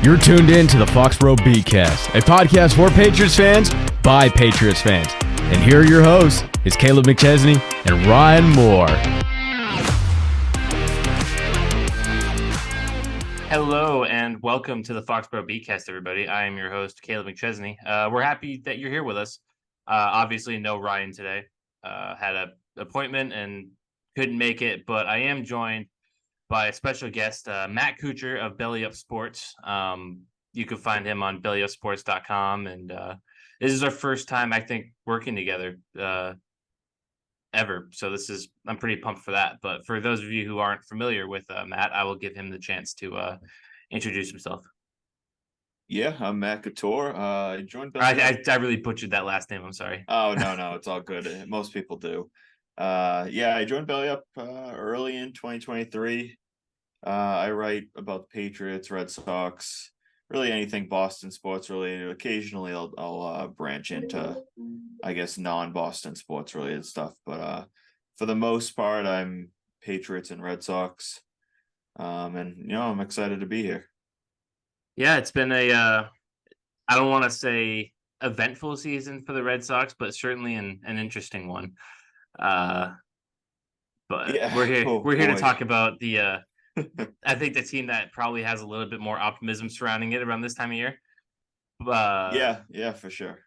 You're tuned in to the Foxboro BeatCast, a podcast for Patriots fans by Patriots fans. And here are your hosts, is Kaleb McChesney and Ryan Moore. Hello and welcome to the Foxboro BeatCast, everybody. I am your host, Kaleb McChesney. We're happy that you're here with us. Obviously, no Ryan today. Had an appointment and couldn't make it, but I am joined by a special guest, Matt Couture of BellyUp Sports. You can find him on bellyupsports.com. And this is our first time, I think, working together ever. So I'm pretty pumped for that. But for those of you who aren't familiar with Matt, I will give him the chance to introduce himself. Yeah, I'm Matt Couture. I joined BellyUp. I really butchered that last name. I'm sorry. Oh, no, it's all good. Most people do. I joined BellyUp early in 2023. I write about the Patriots, Red Sox, really anything Boston sports related. Occasionally, I'll branch into, I guess, non-Boston sports related stuff. But for the most part, I'm Patriots and Red Sox. And I'm excited to be here. Yeah, it's been I don't want to say eventful season for the Red Sox, but certainly an interesting one. But yeah. We're here to talk about the I think the team that probably has a little bit more optimism surrounding it around this time of year. Yeah, for sure.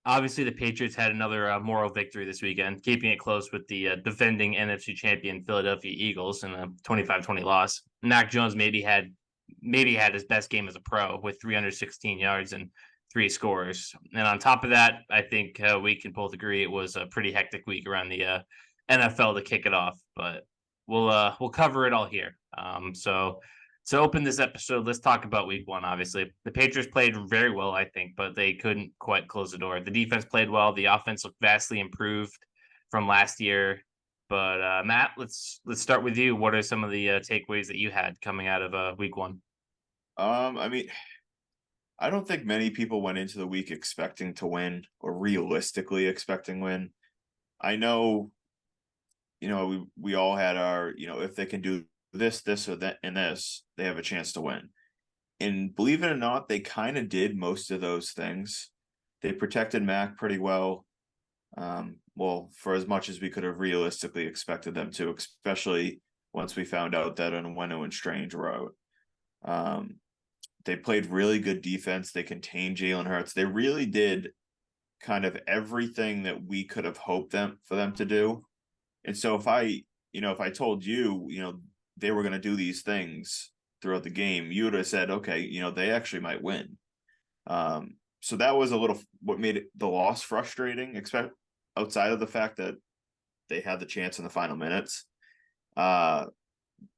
Obviously, the Patriots had another moral victory this weekend, keeping it close with the defending NFC champion Philadelphia Eagles in a 25-20 loss. Mac Jones maybe had his best game as a pro with 316 yards and 3 scores. And on top of that, I think we can both agree it was a pretty hectic week around the NFL to kick it off. But we'll cover it all here. So to open this episode, let's talk about week one. Obviously, the Patriots played very well, I think, but they couldn't quite close the door. The defense played well. The offense looked vastly improved from last year. But Matt, let's start with you. What are some of the takeaways that you had coming out of week one? I don't think many people went into the week expecting to win or realistically expecting win. I know, we all had our, if they can do this, or that, and this, they have a chance to win. And believe it or not, they kind of did most of those things. They protected Mac pretty well. For as much as we could have realistically expected them to, especially once we found out that Onwenu and Strange were out. They played really good defense. They contained Jalen Hurts. They really did kind of everything that we could have hoped for them to do. And so if I told you, they were going to do these things throughout the game, you would have said, okay, they actually might win. So that was a little what made the loss frustrating, outside of the fact that they had the chance in the final minutes. But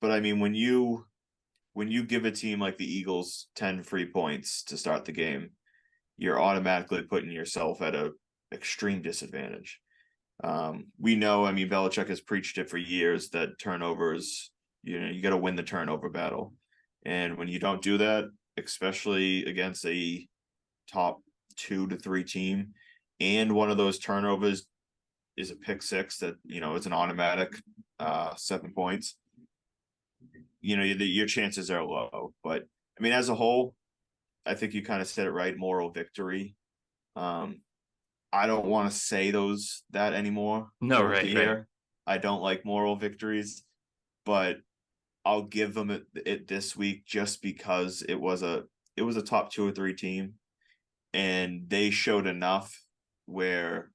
I mean, when you give a team like the Eagles 10 free points to start the game, you're automatically putting yourself at an extreme disadvantage. We know, Belichick has preached it for years that turnovers, you got to win the turnover battle. And when you don't do that, especially against a top 2 to 3 team, and one of those turnovers is a pick six that, it's an automatic 7 points, your chances are low. But as a whole, I think you kind of said it right, moral victory. I don't want to say that anymore. No, right. I don't like moral victories, but I'll give them it this week just because it was a top 2 or 3 team, and they showed enough where,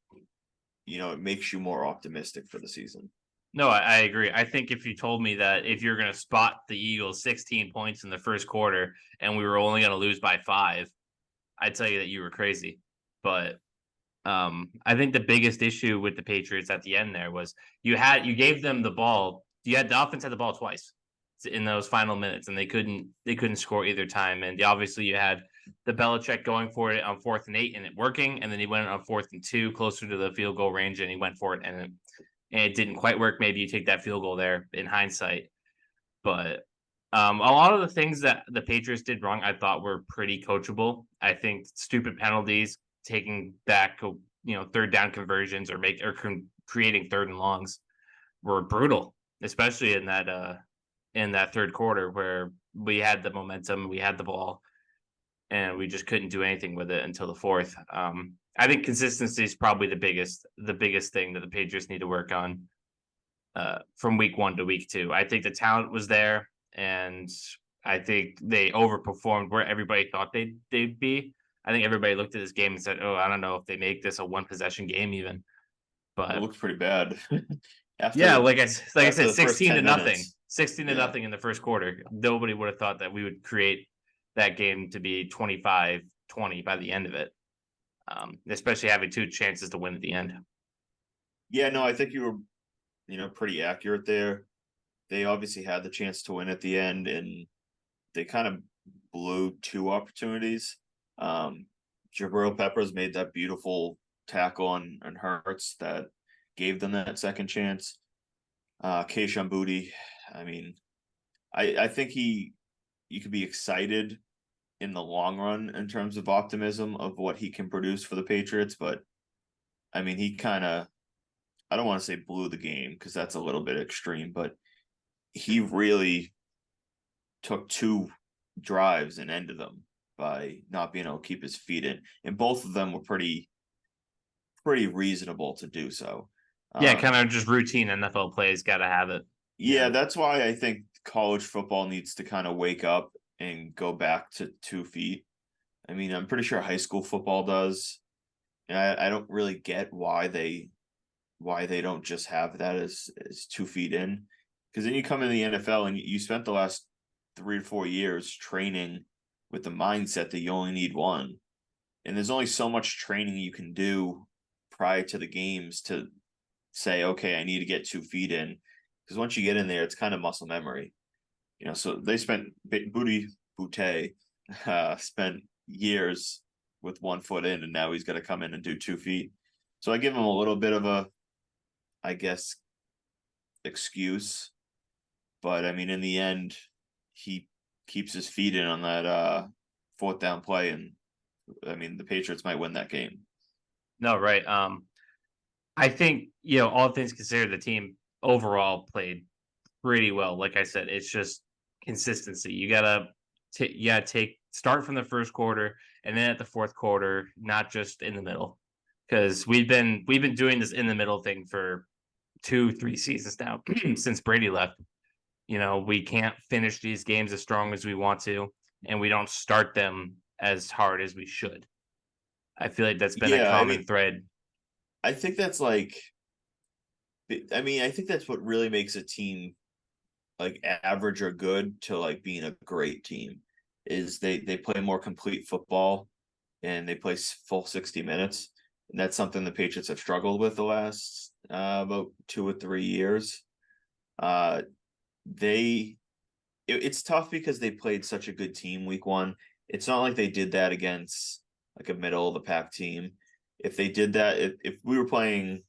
it makes you more optimistic for the season. No, I agree. I think if you told me that if you're going to spot the Eagles 16 points in the first quarter and we were only going to lose by 5, I'd tell you that you were crazy. But I think the biggest issue with the Patriots at the end there was you gave them the ball. The offense had the ball twice in those final minutes, and they couldn't score either time. And obviously you had the Belichick going for it on 4th and 8 and it working, and then he went on 4th and 2 closer to the field goal range and he went for it and it didn't quite work. Maybe you take that field goal there in hindsight, but a lot of the things that the Patriots did wrong, I thought were pretty coachable. I think stupid penalties, taking back, third down conversions or creating 3rd and longs were brutal, especially in that third quarter where we had the momentum, we had the ball. and we just couldn't do anything with it until the fourth. I think consistency is probably the biggest thing that the Patriots need to work on from week 1 to week 2. I think the talent was there, and I think they overperformed where everybody thought they'd be. I think everybody looked at this game and said, "Oh, I don't know if they make this a 1-possession game even." It But looks pretty bad. yeah, after like I after said, the first 16 to 10 nothing, minutes. 16 to Yeah. nothing in the first quarter. Nobody would have thought that we would create that game to be 25-20 by the end of it, especially having 2 chances to win at the end. Yeah, no, I think you were, pretty accurate there. They obviously had the chance to win at the end, and they kind of blew 2 opportunities. Jabril Peppers made that beautiful tackle on Hurts that gave them that second chance. Keishan Booty, I mean, I think you could be excited in the long run in terms of optimism of what he can produce for the Patriots, but I mean, he kind of, I don't want to say blew the game because that's a little bit extreme, but he really took 2 drives and ended them by not being able to keep his feet in, and both of them were pretty reasonable to do so. Yeah, kind of just routine NFL plays. Got to have it. Yeah, that's why I think college football needs to kind of wake up and go back to 2 feet. I mean, I'm pretty sure high school football does. And I don't really get why they don't just have that as 2 feet in. Because then you come in the NFL and you spent the last 3 to 4 years training with the mindset that you only need one. And there's only so much training you can do prior to the games to say, okay, I need to get 2 feet in. Because once you get in there, it's kind of muscle memory. So they spent Boutte spent years with 1 foot in, and now he's got to come in and do 2 feet. So I give him a little bit of a, I guess, excuse. But I mean, in the end, he keeps his feet in on that 4th down play, and I mean, the Patriots might win that game. No, right. I think, all things considered, the team overall played pretty well. Like I said, it's just consistency. You gotta start from the first quarter and then at the fourth quarter, not just in the middle, because we've been doing this in the middle thing for 2-3 seasons now since Brady left. We can't finish these games as strong as we want to, and we don't start them as hard as we should. I feel like that's been a Yeah, I common mean, thread. I think that's like, I mean, I think that's what really makes a team like average or good to like being a great team is they play more complete football and they play full 60 minutes. And that's something the Patriots have struggled with the last about 2 or 3 years. Uh, it's tough because they played such a good team week 1. It's not like they did that against like a middle of the pack team. If they did that, if we were playing,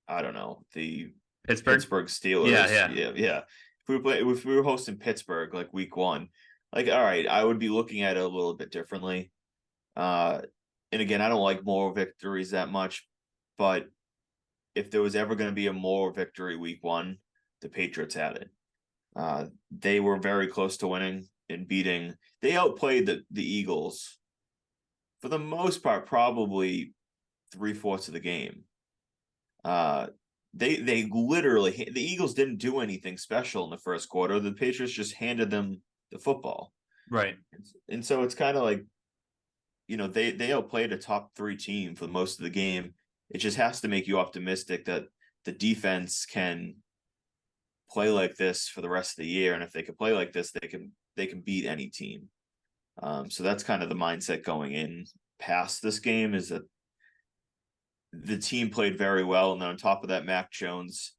I don't know, the Pittsburgh Yeah, Steelers, yeah. yeah. If we were hosting Pittsburgh like week 1, like all right, I would be looking at it a little bit differently. And again, I don't like moral victories that much, but if there was ever going to be a moral victory week 1, the Patriots had it. They were very close to winning and beating. They outplayed the Eagles for the most part, probably 3/4 of the game. They literally, the Eagles didn't do anything special in the first quarter. The Patriots just handed them the football. Right. And so it's kind of like, they outplayed a top 3 team for most of the game. It just has to make you optimistic that the defense can play like this for the rest of the year. And if they can play like this, they can beat any team. So that's kind of the mindset going in past this game, is that the team played very well. And then on top of that, Mac Jones,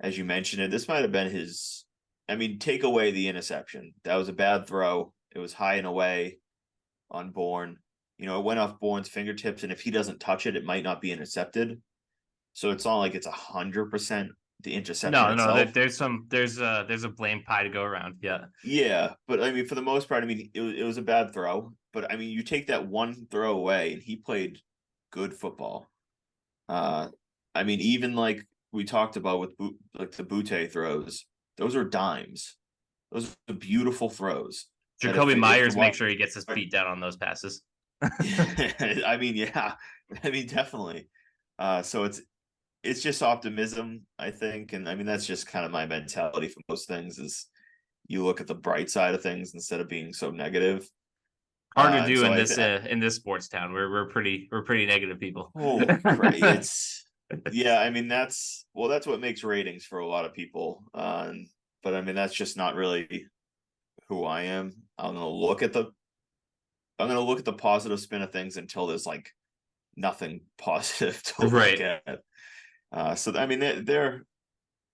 as you mentioned it, this might have been his, I mean, take away the interception. That was a bad throw. It was high and away on Bourne. It went off Bourne's fingertips, and if he doesn't touch it, it might not be intercepted. So it's not like it's 100% the interception No, itself. there's a blame pie to go around. Yeah. Yeah, but I mean, for the most part, I mean, it was a bad throw. But I mean, you take that one throw away, and he played good football. I mean, even like we talked about with like the Boutte throws, those are dimes. Those are beautiful throws. Jacoby if Myers make sure he gets his feet down on those passes. I mean, yeah, I mean, definitely. So it's just optimism, I think, and I mean that's just kind of my mentality for most things. Is you look at the bright side of things instead of being so negative. Hard to And do so in this sports town. We're pretty negative people. holy crap, it's yeah. I mean that's what makes ratings for a lot of people. But I mean that's just not really who I am. I'm gonna look at the positive spin of things until there's like nothing positive to look Right. at. So I mean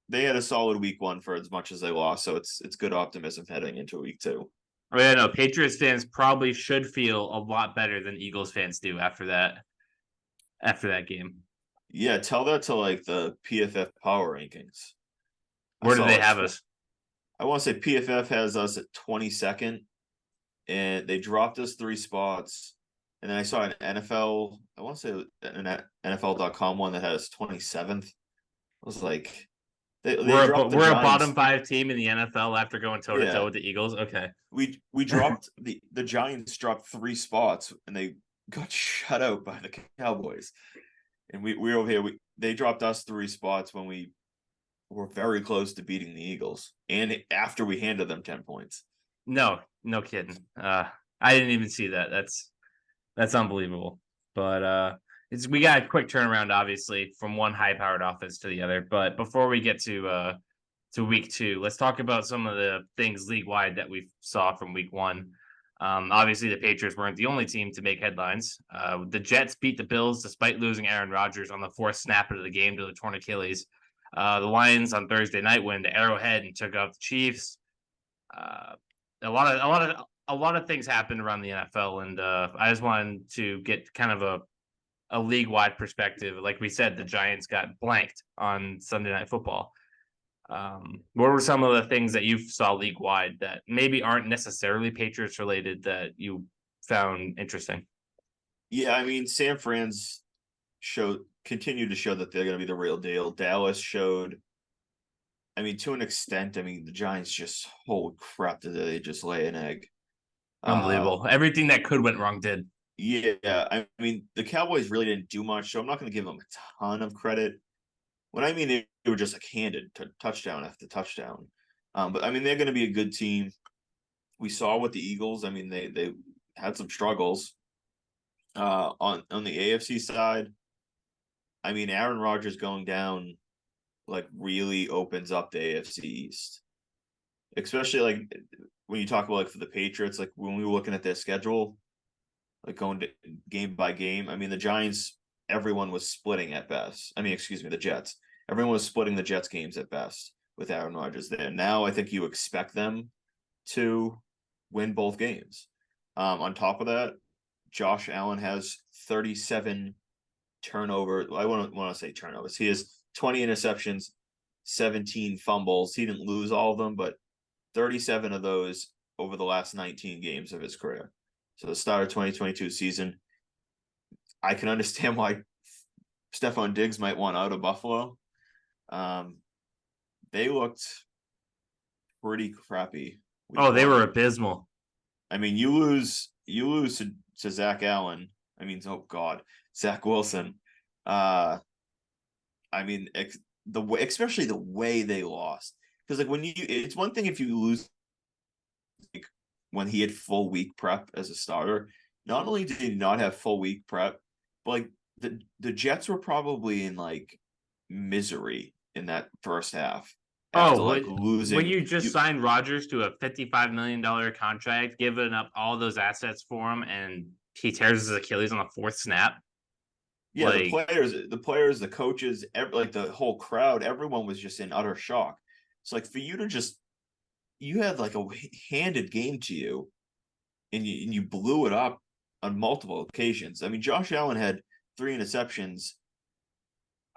they had a solid week 1 for as much as they lost, so it's good optimism heading into week 2. Oh, yeah, no, Patriots fans probably should feel a lot better than Eagles fans do after that game. Yeah, tell that to like the PFF power rankings. Where do they have us? I want to say PFF has us at 22nd, and they dropped us 3 spots. And then I saw an NFL, I want to say an NFL.com one that has 27th. I was like, we're a bottom 5 team in the NFL after going toe to toe with the Eagles. Okay, we dropped the Giants dropped 3 spots and they got shut out by the Cowboys, and we're over here. They dropped us 3 spots when we were very close to beating the Eagles, and after we handed them 10 points. No kidding. I didn't even see that. That's unbelievable. But we got a quick turnaround, obviously, from one high-powered offense to the other. But before we get to week 2, let's talk about some of the things league-wide that we saw from week 1. Obviously, the Patriots weren't the only team to make headlines. The Jets beat the Bills despite losing Aaron Rodgers on the 4th snap of the game to the torn Achilles. The Lions on Thursday night went to Arrowhead and took out the Chiefs. A lot of things happened around the NFL, and I just wanted to get kind of a league-wide perspective. Like we said, the Giants got blanked on Sunday Night Football. What were some of the things that you saw league-wide that maybe aren't necessarily Patriots related that you found interesting? Yeah, I mean, San Fran's continue to show that they're going to be the real deal. Dallas showed, I mean, to an extent. I mean, the Giants just, holy crap, did they just lay an egg? Unbelievable. Everything that could went wrong did. Yeah, I mean, the Cowboys really didn't do much, so I'm not going to give them a ton of credit. When I mean they were just like handed to touchdown after touchdown. But I mean, they're going to be a good team. We saw with the Eagles. I mean, they had some struggles. On the AFC side, I mean, Aaron Rodgers going down like really opens up the AFC East, especially like when you talk about like for the Patriots, like when we were looking at their schedule, like going to game by game. I mean, the Giants, everyone was splitting at best. I mean, excuse me, the Jets. Everyone was splitting the Jets games at best with Aaron Rodgers there. Now I think you expect them to win both games. On top of that, Josh Allen has 37 turnovers. I want to say turnovers. He has 20 interceptions, 17 fumbles. He didn't lose all of them, but 37 of those over the last 19 games of his career. So the start of 2022 season, I can understand why Stephon Diggs might want out of Buffalo. They looked pretty crappy. They were abysmal. I mean, you lose to Zach Allen. I mean, oh God, Zach Wilson. I mean, especially the way they lost, because like it's one thing if you lose like when he had full week prep as a starter. Not only did he not have full week prep, but like the Jets were probably in like misery in that first half. After losing, when you just signed Rodgers to a $55 million contract, giving up all those assets for him, and he tears his Achilles on the 4th snap. Yeah, the players, the coaches, like the whole crowd, everyone was just in utter shock. It's like for you to you had like a handed game to you, and you blew it up on multiple occasions. I mean, Josh Allen had 3 interceptions.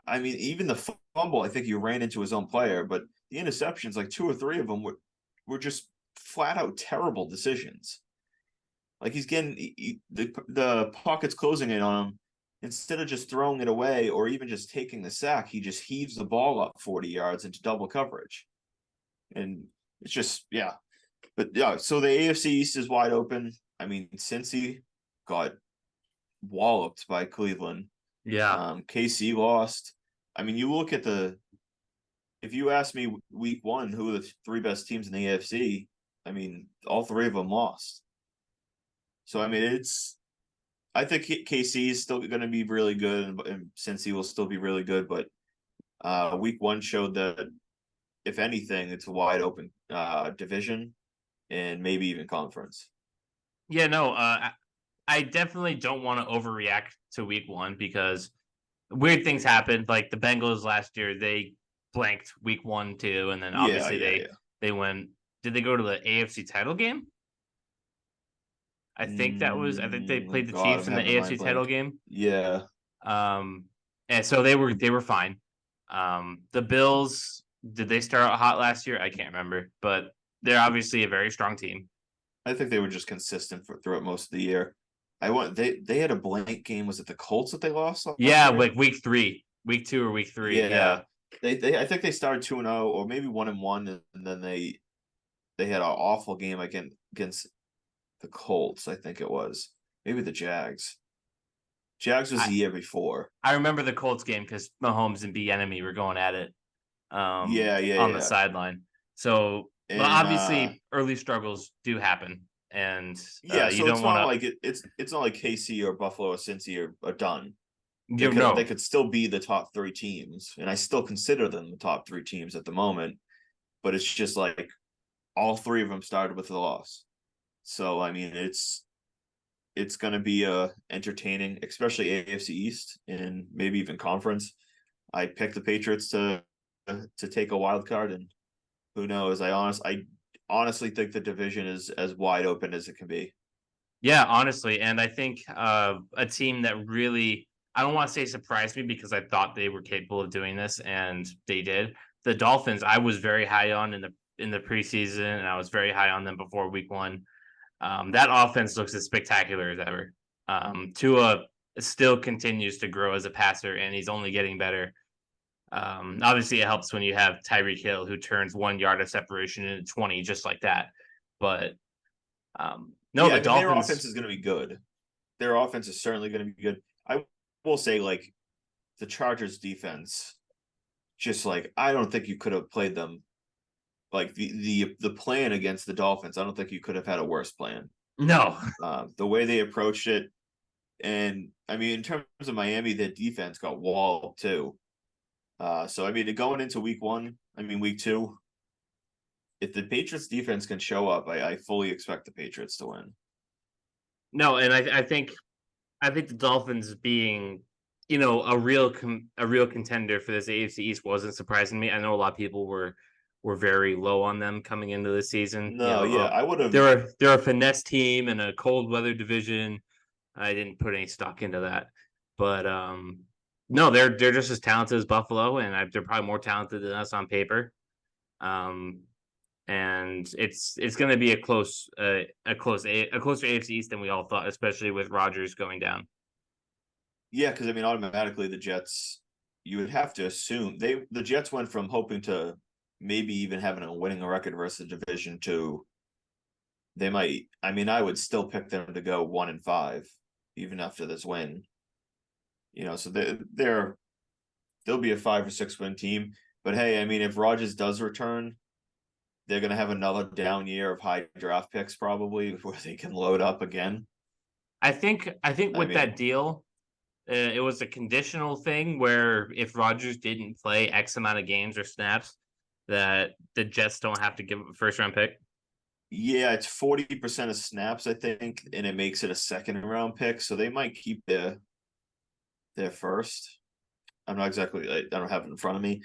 I mean, even the fumble, I think he ran into his own player, but the interceptions, like 2 or 3 of them were just flat out terrible decisions. Like he's getting the pocket's closing in on him. Instead of just throwing it away or even just taking the sack, he just heaves the ball up 40 yards into double coverage. And it's just, yeah, But yeah, so the AFC East is wide open. I mean, Cincy got walloped by Cleveland. Yeah. KC lost. I mean, you look at if you ask me week one, who are the three best teams in the AFC, I mean, all three of them lost. So, I mean, I think KC is still going to be really good, and Cincy will still be really good. But week one showed that, if anything, it's a wide open division and maybe even conference. Yeah, no, I definitely don't want to overreact to week one because weird things happened. Like the Bengals last year, they blanked week 1, 2, and then obviously they went. Did they go to the AFC title game? I think they played the God, Chiefs I'm in the having a mind AFC title blank. game. Yeah. And so they were fine. The Bills, did they start out hot last year? I can't remember, but they're obviously a very strong team. I think they were just consistent throughout most of the year. They had a blank game. Was it the Colts that they lost last Yeah, year? like week 2 or week 3. Yeah. Yeah. They I think they started 2-0 or maybe 1-1, and then they had an awful game against the Colts, I think it was. Maybe the Jags. Jags was the year before. I remember the Colts game because Mahomes and Bieniemy were going at it on the sideline. So, but And obviously early struggles do happen, and yeah, you so don't it's want not to. like it's not like KC or Buffalo or Cincy are done. You know, They could still be the top three teams, and I still consider them the top three teams at the moment. But it's just like all three of them started with a loss. So I mean, it's going to be entertaining, especially AFC East and maybe even conference. I picked the Patriots to take a wild card, and who knows? I honestly think the division is as wide open as it can be. Yeah, honestly, and I think a team that really, I don't want to say surprised me because I thought they were capable of doing this, and they did. The Dolphins, I was very high on in the preseason, and I was very high on them before week 1. That offense looks as spectacular as ever. Tua still continues to grow as a passer, and he's only getting better. Obviously, it helps when you have Tyreek Hill, who turns 1 yard of separation into 20 just like that. But no, Yeah, the I mean, their Dolphins. offense is going to be good. Their offense is certainly going to be good. I will say, like, the Chargers defense, just like, I don't think you could have played them like the plan against the Dolphins. I don't think you could have had a worse plan. No. The way they approached it, and I mean, in terms of Miami, their defense got walled too. So I mean, going into week 1, I mean week 2, if the Patriots defense can show up, I fully expect the Patriots to win. No, and I think the Dolphins being, a real contender for this AFC East wasn't surprising me. I know a lot of people were very low on them coming into the season. No, yeah, I would have. They're a finesse team in a cold weather division. I didn't put any stock into that, but no, they're just as talented as Buffalo, and they're probably more talented than us on paper. And it's going to be a closer AFC East than we all thought, especially with Rodgers going down. Yeah, because I mean, automatically the Jets, you would have to assume the Jets went from hoping to maybe even having a winning record versus the division to they might. I mean, I would still pick them to go 1-5 even after this win. So they'll be a 5 or 6 win team. But hey, I mean, if Rodgers does return, they're going to have another down year of high draft picks probably where they can load up again. I think with that deal, it was a conditional thing where if Rodgers didn't play X amount of games or snaps, that the Jets don't have to give up a first round pick. Yeah, it's 40% of snaps, I think, and it makes it a second round pick. So they might keep their first. I'm not exactly, I don't have it in front of me,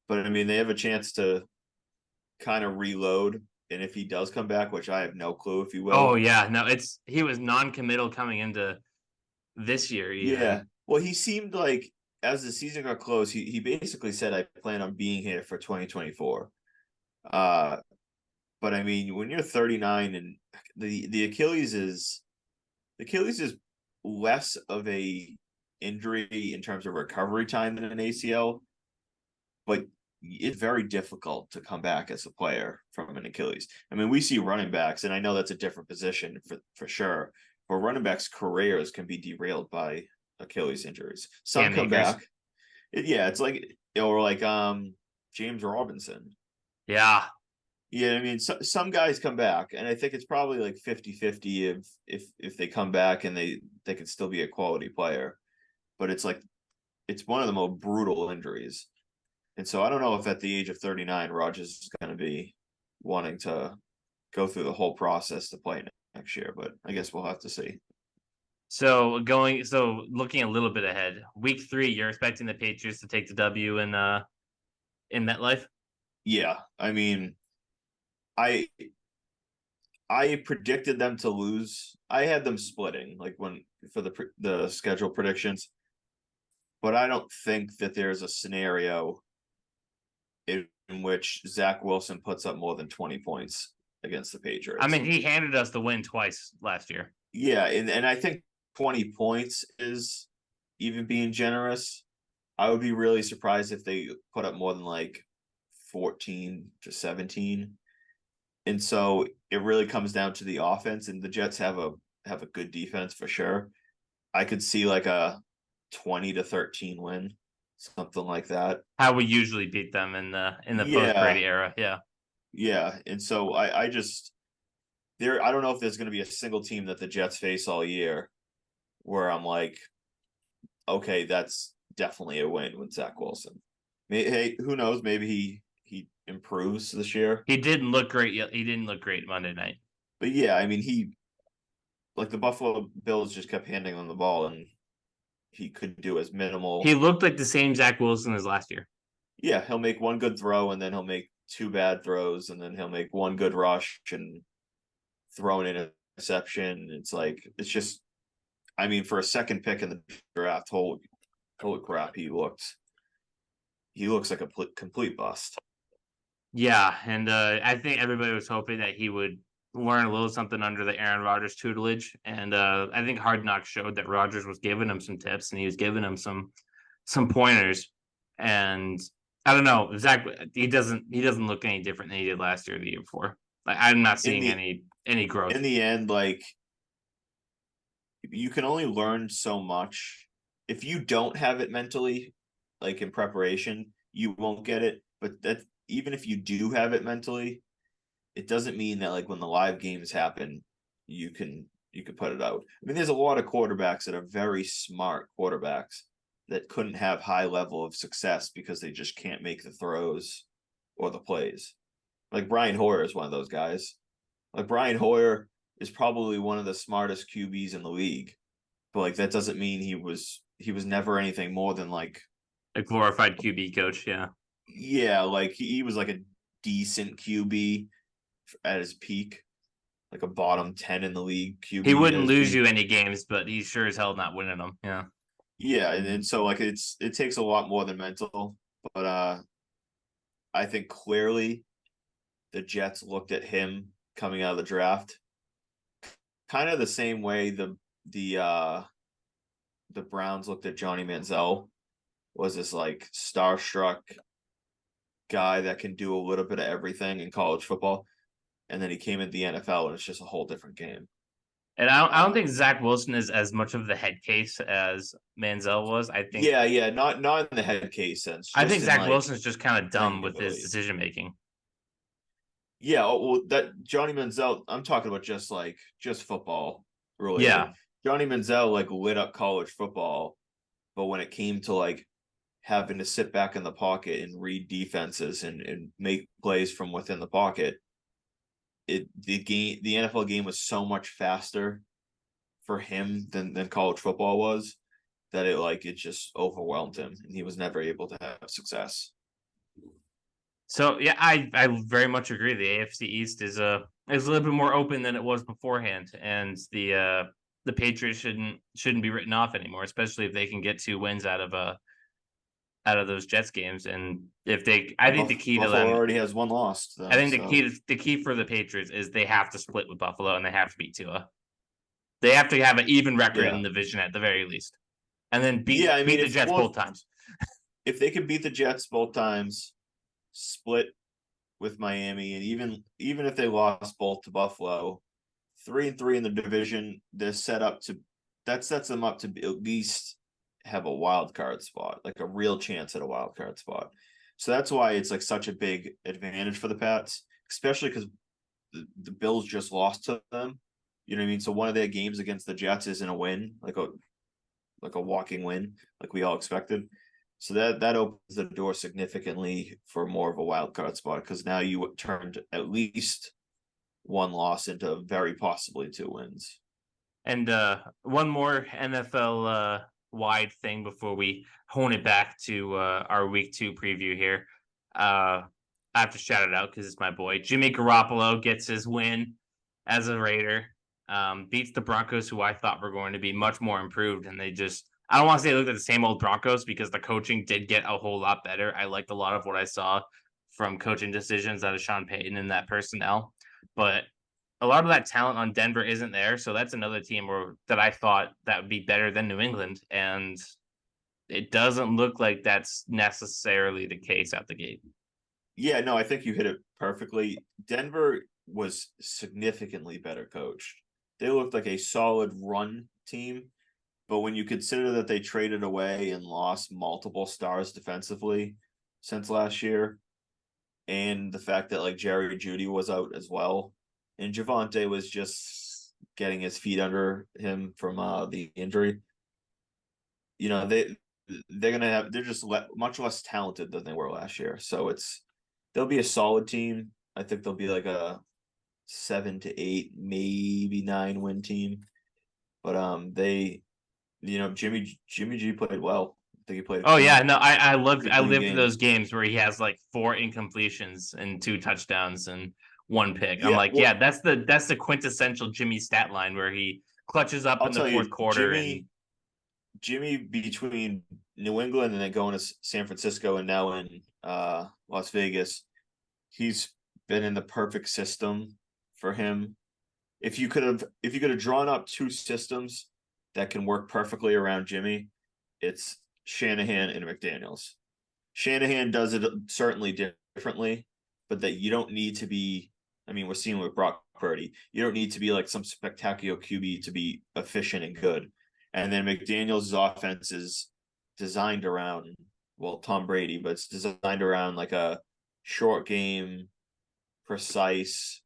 but I mean, they have a chance to kind of reload. And if he does come back, which I have no clue if he will. Oh yeah, no, he was non-committal coming into this year. Even. Yeah, well, he seemed like as the season got close, he basically said, "I plan on being here for 2024." But I mean, when you're 39 and the Achilles is less of a injury in terms of recovery time than an ACL, but it's very difficult to come back as a player from an Achilles. I mean, we see running backs, and I know that's a different position for sure, but running backs' careers can be derailed by Achilles injuries. Some come back. It's like, or like James Robinson. Yeah. Yeah, I mean, some guys come back, and I think it's probably like 50-50 if they come back and they could still be a quality player. But it's like, it's one of the most brutal injuries. And so I don't know if at the age of 39, Rodgers is going to be wanting to go through the whole process to play next year, but I guess we'll have to see. So looking a little bit ahead, week 3, you're expecting the Patriots to take the W in MetLife? Yeah, I mean, I predicted them to lose. I had them splitting for the schedule predictions, but I don't think that there's a scenario in which Zach Wilson puts up more than 20 points against the Patriots. I mean, he handed us the win twice last year. Yeah, and I think 20 points is even being generous. I would be really surprised if they put up more than like 14 to 17. And so it really comes down to the offense, and the Jets have a good defense for sure. I could see like a 20-13 win, something like that. How we usually beat them in the post-Brady era. Yeah. Yeah. And so I don't know if there's going to be a single team that the Jets face all year where I'm like, okay, that's definitely a win with Zach Wilson. Hey, who knows? Maybe he improves this year. He didn't look great yet. He didn't look great Monday night. But yeah, I mean, the Buffalo Bills just kept handing him the ball, and he could do as minimal. He looked like the same Zach Wilson as last year. Yeah, he'll make one good throw, and then he'll make 2 bad throws, and then he'll make one good rush and throw an interception. It's just, I mean, for a second pick in the draft, holy crap, he looks like a complete bust. Yeah, and I think everybody was hoping that he would learn a little something under the Aaron Rodgers tutelage, and I think Hard Knocks showed that Rodgers was giving him some tips and he was giving him some pointers. And I don't know, Zach, he doesn't look any different than he did last year or the year before. Like, I'm not seeing any growth. In the end, like, you can only learn so much. If you don't have it mentally, like in preparation, you won't get it. But that, even if you do have it mentally, it doesn't mean that like when the live games happen, you can put it out. I mean, there's a lot of quarterbacks that are very smart quarterbacks that couldn't have high level of success because they just can't make the throws or the plays. Like Brian Hoyer is one of those guys. Like Brian Hoyer is probably one of the smartest QBs in the league, but like that doesn't mean he was never anything more than like a glorified QB coach. Yeah, like he was like a decent QB at his peak, like a bottom 10 in the league QB. He wouldn't lose you any games, but he sure as hell not winning them. Yeah, and so like it takes a lot more than mental, but I think clearly the Jets looked at him coming out of the draft kind of the same way the Browns looked at Johnny Manziel, was this like starstruck guy that can do a little bit of everything in college football, and then he came into the NFL and it's just a whole different game. And I don't think Zach Wilson is as much of the head case as Manziel was. I think not in the head case sense. I think Zach Wilson's just kind of dumb with his decision making. Yeah, well, that Johnny Manziel, I'm talking about just football, really. Yeah, Johnny Manziel like lit up college football, but when it came to like having to sit back in the pocket and read defenses and make plays from within the pocket, the NFL game was so much faster for him than college football was, that it just overwhelmed him, and he was never able to have success. So yeah, I very much agree. The AFC East is a little bit more open than it was beforehand, and the Patriots shouldn't be written off anymore, especially if they can get 2 wins out of those Jets games. And if they, I think the key to them already has 1 loss. I think the key for the Patriots is they have to split with Buffalo and they have to beat Tua. They have to have an even record in the division at the very least, and then beat the Jets both times. If they can beat the Jets both times, split with Miami, and even if they lost both to Buffalo, 3-3 in the division, they're set up to that sets them up to at least have a wild card spot, like a real chance at a wild card spot. So that's why it's like such a big advantage for the Pats, especially because the Bills just lost to them. You know what I mean? So one of their games against the Jets isn't a win, like a walking win, like we all expected. So that opens the door significantly for more of a wild card spot, because now you turned at least one loss into very possibly 2 wins. And one more NFL wide thing before we hone it back to our week 2 preview here. I have to shout it out because it's my boy. Jimmy Garoppolo gets his win as a Raider. Beats the Broncos, who I thought were going to be much more improved. And I don't want to say they looked at the same old Broncos, because the coaching did get a whole lot better. I liked a lot of what I saw from coaching decisions out of Sean Payton and that personnel. But a lot of that talent on Denver isn't there. So that's another team that I thought that would be better than New England. And it doesn't look like that's necessarily the case out the gate. Yeah, no, I think you hit it perfectly. Denver was significantly better coached. They looked like a solid run team, but when you consider that they traded away and lost multiple stars defensively since last year, and the fact that like Jerry Jeudy was out as well, and Javonte was just getting his feet under him from the injury, you know, they're just much less talented than they were last year. So they'll be a solid team. I think they'll be like a 7 to 8, maybe 9 win team. But Jimmy G played well. I think he played. Oh yeah, no, I lived game. those games where he has like 4 incompletions and 2 touchdowns and 1 pick. Yeah, I'm like, yeah, that's the quintessential Jimmy stat line where he clutches up in the fourth quarter. Jimmy between New England and then going to San Francisco and now in Las Vegas, he's been in the perfect system for him. If you could have drawn up 2 systems that can work perfectly around Jimmy, it's Shanahan and McDaniels. Shanahan does it certainly differently, but that you don't need to be. I mean, we're seeing with Brock Purdy, you don't need to be like some spectacular QB to be efficient and good. And then McDaniels' offense is designed around, well, Tom Brady, but it's designed around like a short game, precise,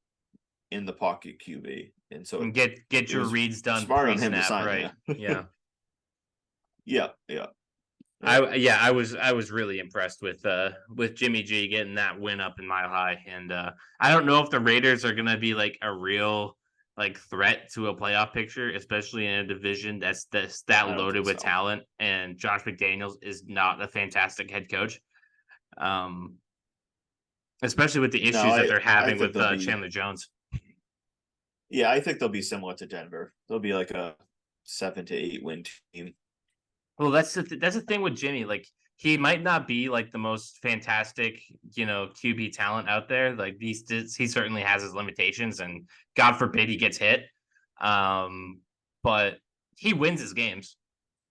in the pocket QB. And so get your reads done pre-snap, right? Yeah. Yeah. I was really impressed with Jimmy G getting that win up in Mile High, and I don't know if the Raiders are gonna be like a real like threat to a playoff picture, especially in a division that's that loaded with talent. And Josh McDaniels is not a fantastic head coach, especially with the issues that they're having with Chandler Jones. Yeah, I think they'll be similar to Denver. They'll be like a 7 to 8 win team. Well, that's the thing with Jimmy. Like, he might not be like the most fantastic, QB talent out there. Like, he certainly has his limitations, and God forbid he gets hit. But he wins his games.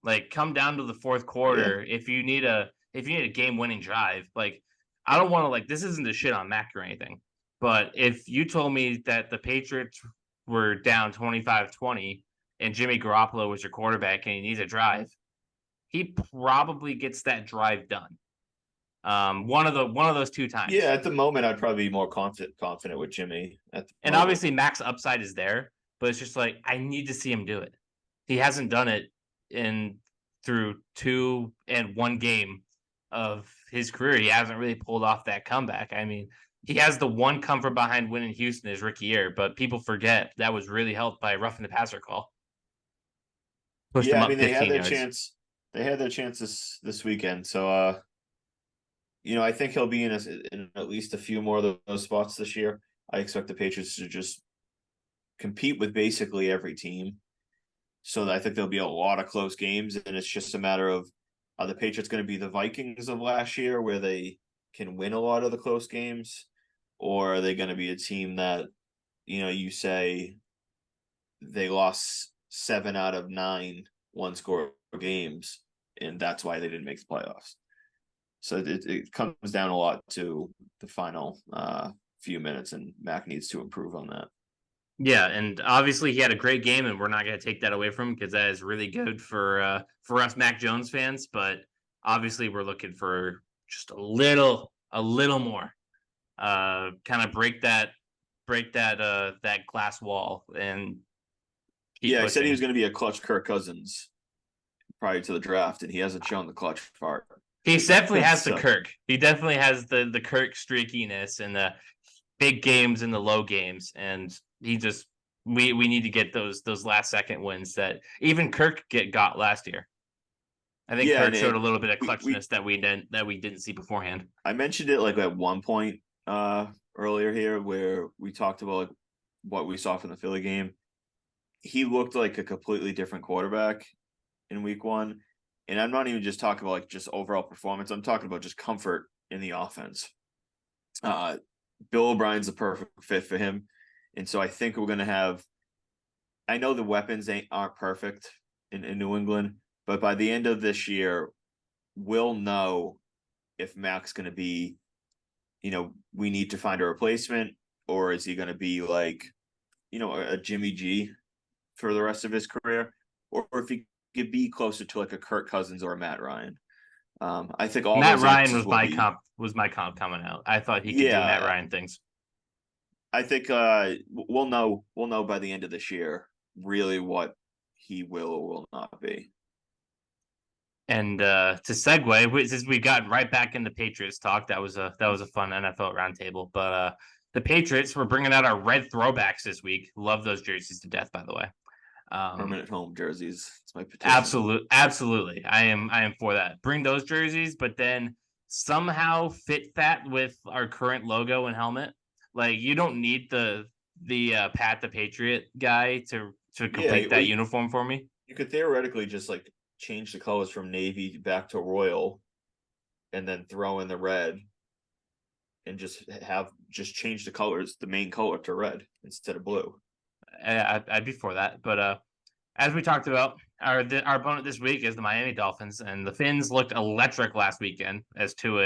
Like, come down to the fourth quarter. Yeah. If you need a game winning drive, like, I don't want to like, this isn't a shit on Mac or anything, but if you told me that the Patriots were down 25-20 and Jimmy Garoppolo was your quarterback and he needs a drive, he probably gets that drive done. One of those 2 times. Yeah, at the moment, I'd probably be more confident with Jimmy. And obviously, Mac's upside is there, but it's just like, I need to see him do it. He hasn't done it through 2 and 1 game of his career. He hasn't really pulled off that comeback. I mean, he has the one comfort behind winning Houston his rookie year, but people forget that was really helped by a roughing the passer call. Pushed him up 15 they had their yards. Chance. They had their chances this weekend, so I think he'll be in at least a few more of those spots this year. I expect the Patriots to just compete with basically every team. So I think there'll be a lot of close games, and it's just a matter of, are the Patriots going to be the Vikings of last year where they can win a lot of the close games, or are they going to be a team that, you say they lost 7 out of 9 one-score games, and that's why they didn't make the playoffs? So it comes down a lot to the final few minutes, and Mac needs to improve on that. Yeah, and obviously he had a great game, and we're not going to take that away from him because that is really good for us Mac Jones fans. But obviously, we're looking for just a little more, kind of break that that glass wall and keep I said he pushing. was going to be a clutch Kirk Cousins prior to the draft, and he hasn't shown the clutch part. He definitely has the So, Kirk. He definitely has the Kirk streakiness and the big games and the low games, and he just we need to get those last second wins that even Kirk got last year. I think yeah, Kirk showed and a little bit of we clutchness that we didn't see beforehand. I mentioned it like at one point earlier here where we talked about like what we saw from the Philly game. He looked like a completely different quarterback in week one. And I'm not even just talking about like just overall performance. I'm talking about just comfort in the offense. Bill O'Brien's the perfect fit for him. And so I think we're gonna have, I know the weapons aren't perfect in New England, but by the end of this year, we'll know if Mac's gonna be, we need to find a replacement, or is he gonna be like, a Jimmy G for the rest of his career, or if he could be closer to like a Kirk Cousins or a Matt Ryan. I think all Matt those Ryan answers will be. was my comp coming out. I thought he could do Matt Yeah, Ryan things. I think we'll know by the end of this year really what he will or will not be. And to segue, since we've gotten right back into Patriots talk, that was a fun NFL roundtable. But the Patriots were bringing out our red throwbacks this week. Love those jerseys to death, by the way. Permanent home jerseys. It's my petition. Absolutely. I am for that. Bring those jerseys, but then somehow fit that with our current logo and helmet. Like you don't need the Pat the Patriot guy to Yeah, complete that uniform for me. you could theoretically just like change the colors from navy back to royal, and then throw in the red, and just change the colors, the main color to red instead of blue. I'd be for that. But as we talked about, our opponent this week is the Miami Dolphins, and the Finns looked electric last weekend as Tua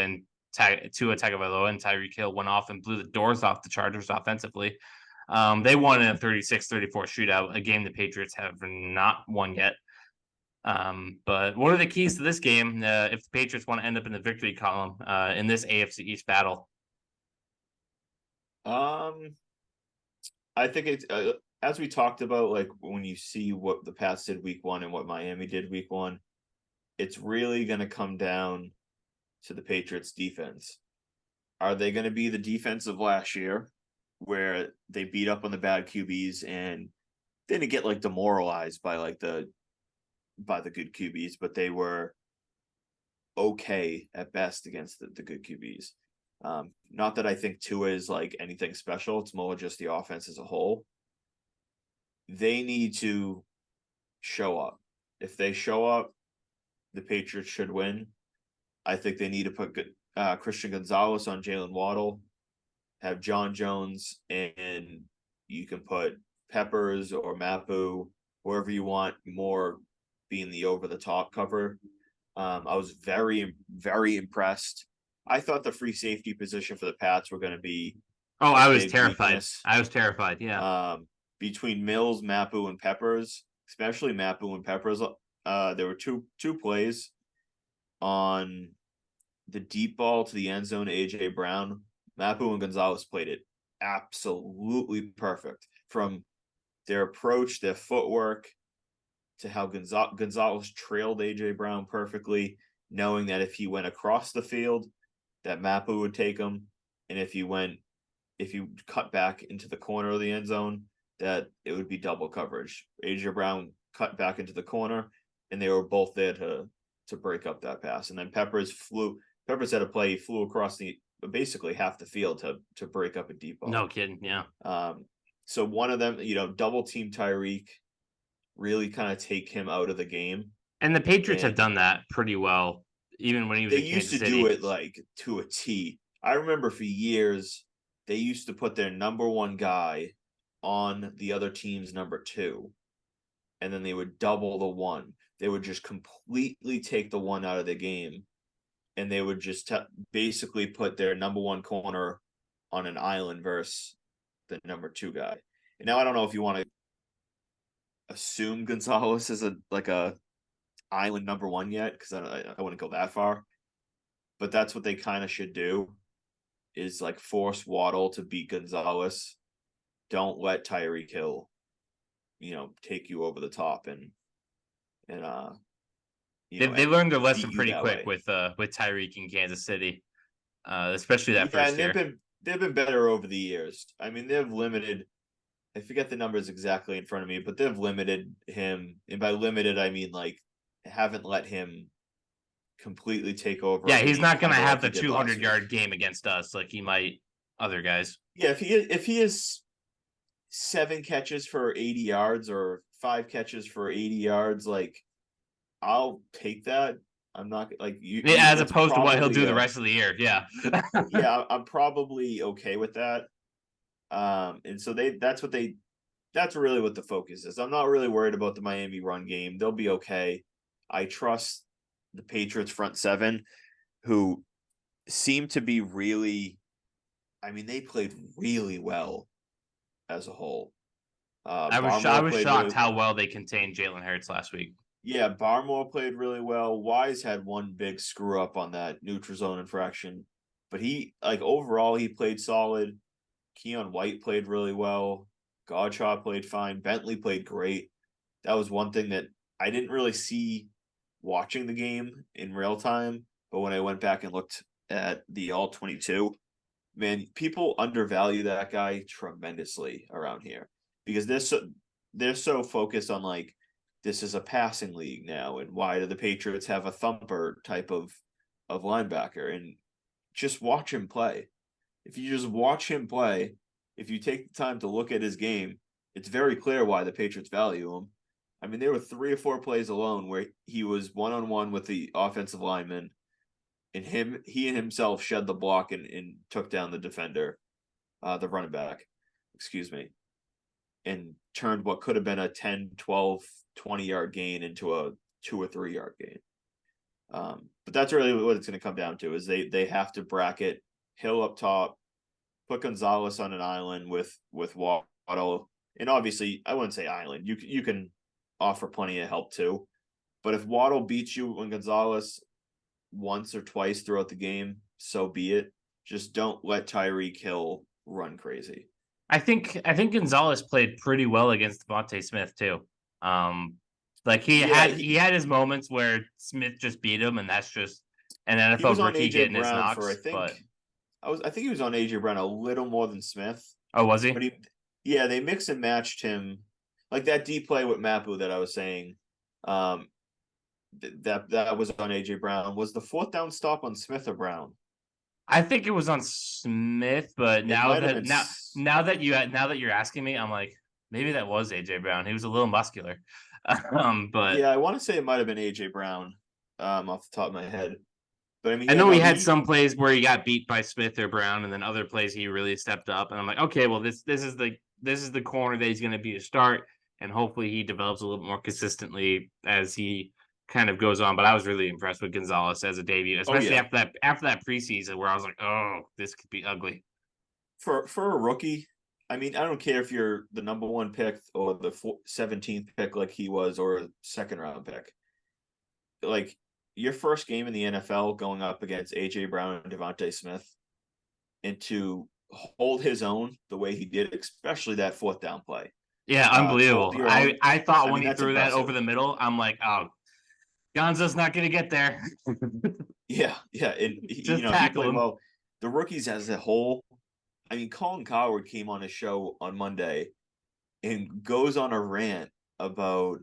Tagovailoa and Tyreek Hill went off and blew the doors off the Chargers offensively. They won in a 36-34 shootout, a game the Patriots have not won yet. But what are the keys to this game if the Patriots want to end up in the victory column in this AFC East battle? I think it's as we talked about, like when you see what the Pats did week one and what Miami did week one, it's really going to come down to the Patriots defense. Are they going to be the defense of last year where they beat up on the bad QBs and didn't get like demoralized by the good QBs, but they were okay at best against the good QBs. Not that I think Tua is like anything special. It's more just the offense as a whole. They need to show up. If they show up, the Patriots should win. I think they need to put Christian Gonzalez on Jalen Waddle, have John Jones, and you can put Peppers or Mapu, wherever you want, more being the over-the-top cover. I was very, very impressed. I thought the free safety position for the Pats were going to be. Oh, I was terrified. Weakness. I was terrified. Yeah. Between Mills, Mapu, and Peppers, especially Mapu and Peppers, there were two plays on the deep ball to the end zone. AJ Brown, Mapu, and Gonzalez played it absolutely perfect from their approach, their footwork, to how Gonzalez trailed AJ Brown perfectly, knowing that if he went across the field, that Mapu would take him, and if you cut back into the corner of the end zone, that it would be double coverage. AJ Brown cut back into the corner, and they were both there to break up that pass. And then Peppers had a play, he flew across basically half the field to break up a deep ball. No kidding, yeah. So one of them, double team Tyreek, really kind of take him out of the game. And the Patriots have done that pretty well, even when he was in Kansas City. They used to do it like to a T. I remember for years they used to put their number one guy on the other team's number two, and then they would double the one. They would just completely take the one out of the game and they would just basically put their number one corner on an island versus the number two guy. And now I don't know if you want to assume Gonzalez is a island number one yet, because I wouldn't go that far. But that's what they kind of should do, is like force Waddle to beat Gonzalez. Don't let Tyreek Hill, take you over the top and they learned their lesson beat you pretty that quick way. with Tyreek in Kansas City, especially that Yeah, first and year. they've been better over the years. I mean, they've limited. I forget the numbers exactly in front of me, but they've limited him, and by limited I mean like haven't let him completely take over. Yeah, A he's game, not going to kind of have like the he did last 200-yard week. game against us like he might other guys. Yeah, if he is 7 catches for 80 yards or 5 catches for 80 yards, like I'll take that. I'm not like you. As It's opposed to what he'll probably do the rest of the year. Yeah. yeah. I'm probably okay with that. And so that's really what the focus is. I'm not really worried about the Miami run game. They'll be okay. I trust the Patriots front seven, who seem to be really. I mean, they played really well as a whole. I Barmore was played shocked really. how well they contained Jalen Hurts last week. Yeah, Barmore played really well. Wise had one big screw up on that neutral zone infraction, but he overall he played solid. Keon White played really well. Godshaw played fine. Bentley played great. That was one thing that I didn't really see watching the game in real time, but when I went back and looked at the all 22, man, people undervalue that guy tremendously around here because they're so focused on like this is a passing league now, and why do the Patriots have a thumper type of linebacker? And just watch him play. If you just watch him play, if you take the time to look at his game, it's very clear why the Patriots value him. I mean, there were 3 or 4 plays alone where he was one-on-one with the offensive lineman, and he and himself shed the block and took down the defender, the running back, excuse me, and turned what could have been a 10, 12, 20-yard gain into a 2 or 3-yard gain. But that's really what it's going to come down to, is they have to bracket Hill up top, put Gonzalez on an island with Waddle, and obviously I wouldn't say island. You can offer plenty of help too, but if Waddle beats you when Gonzalez once or twice throughout the game, so be it. Just don't let Tyreek Hill run crazy. I think Gonzalez played pretty well against Devontae Smith too. Like he had his moments where Smith just beat him, and that's just an He was NFL on rookie AJ getting his Brown for knocks. But I think he was on AJ Brown a little more than Smith. oh, was he? But they mix and matched him, like that deep play with Mapu that I was saying. That was on AJ Brown. Was the 4th down stop on Smith or Brown? I think it was on Smith, but It might have been. now that you're asking me, I'm like, maybe that was AJ Brown. He was a little muscular. But yeah, I want to say it might have been AJ Brown, off the top of my head. But I mean, I know he had some plays where he got beat by Smith or Brown, and then other plays he really stepped up. And I'm like, okay, well this is the corner that he's going to be a start, and hopefully he develops a little more consistently as he kind of goes on. But I was really impressed with Gonzalez as a debut, especially after that preseason where I was like, oh, this could be ugly. For a rookie. I mean, I don't care if you're the number 1 pick or the 17th pick like he was, or a 2nd round pick. Like your first game in the NFL going up against AJ Brown and Devontae Smith, and to hold his own the way he did, especially that 4th down play. Yeah, unbelievable. I thought when he threw that over the middle, I'm like, oh, Gonzo's not going to get there. Yeah. And Just he tackle played him. well. The rookies as a whole, I mean, Colin Cowherd came on his show on Monday and goes on a rant about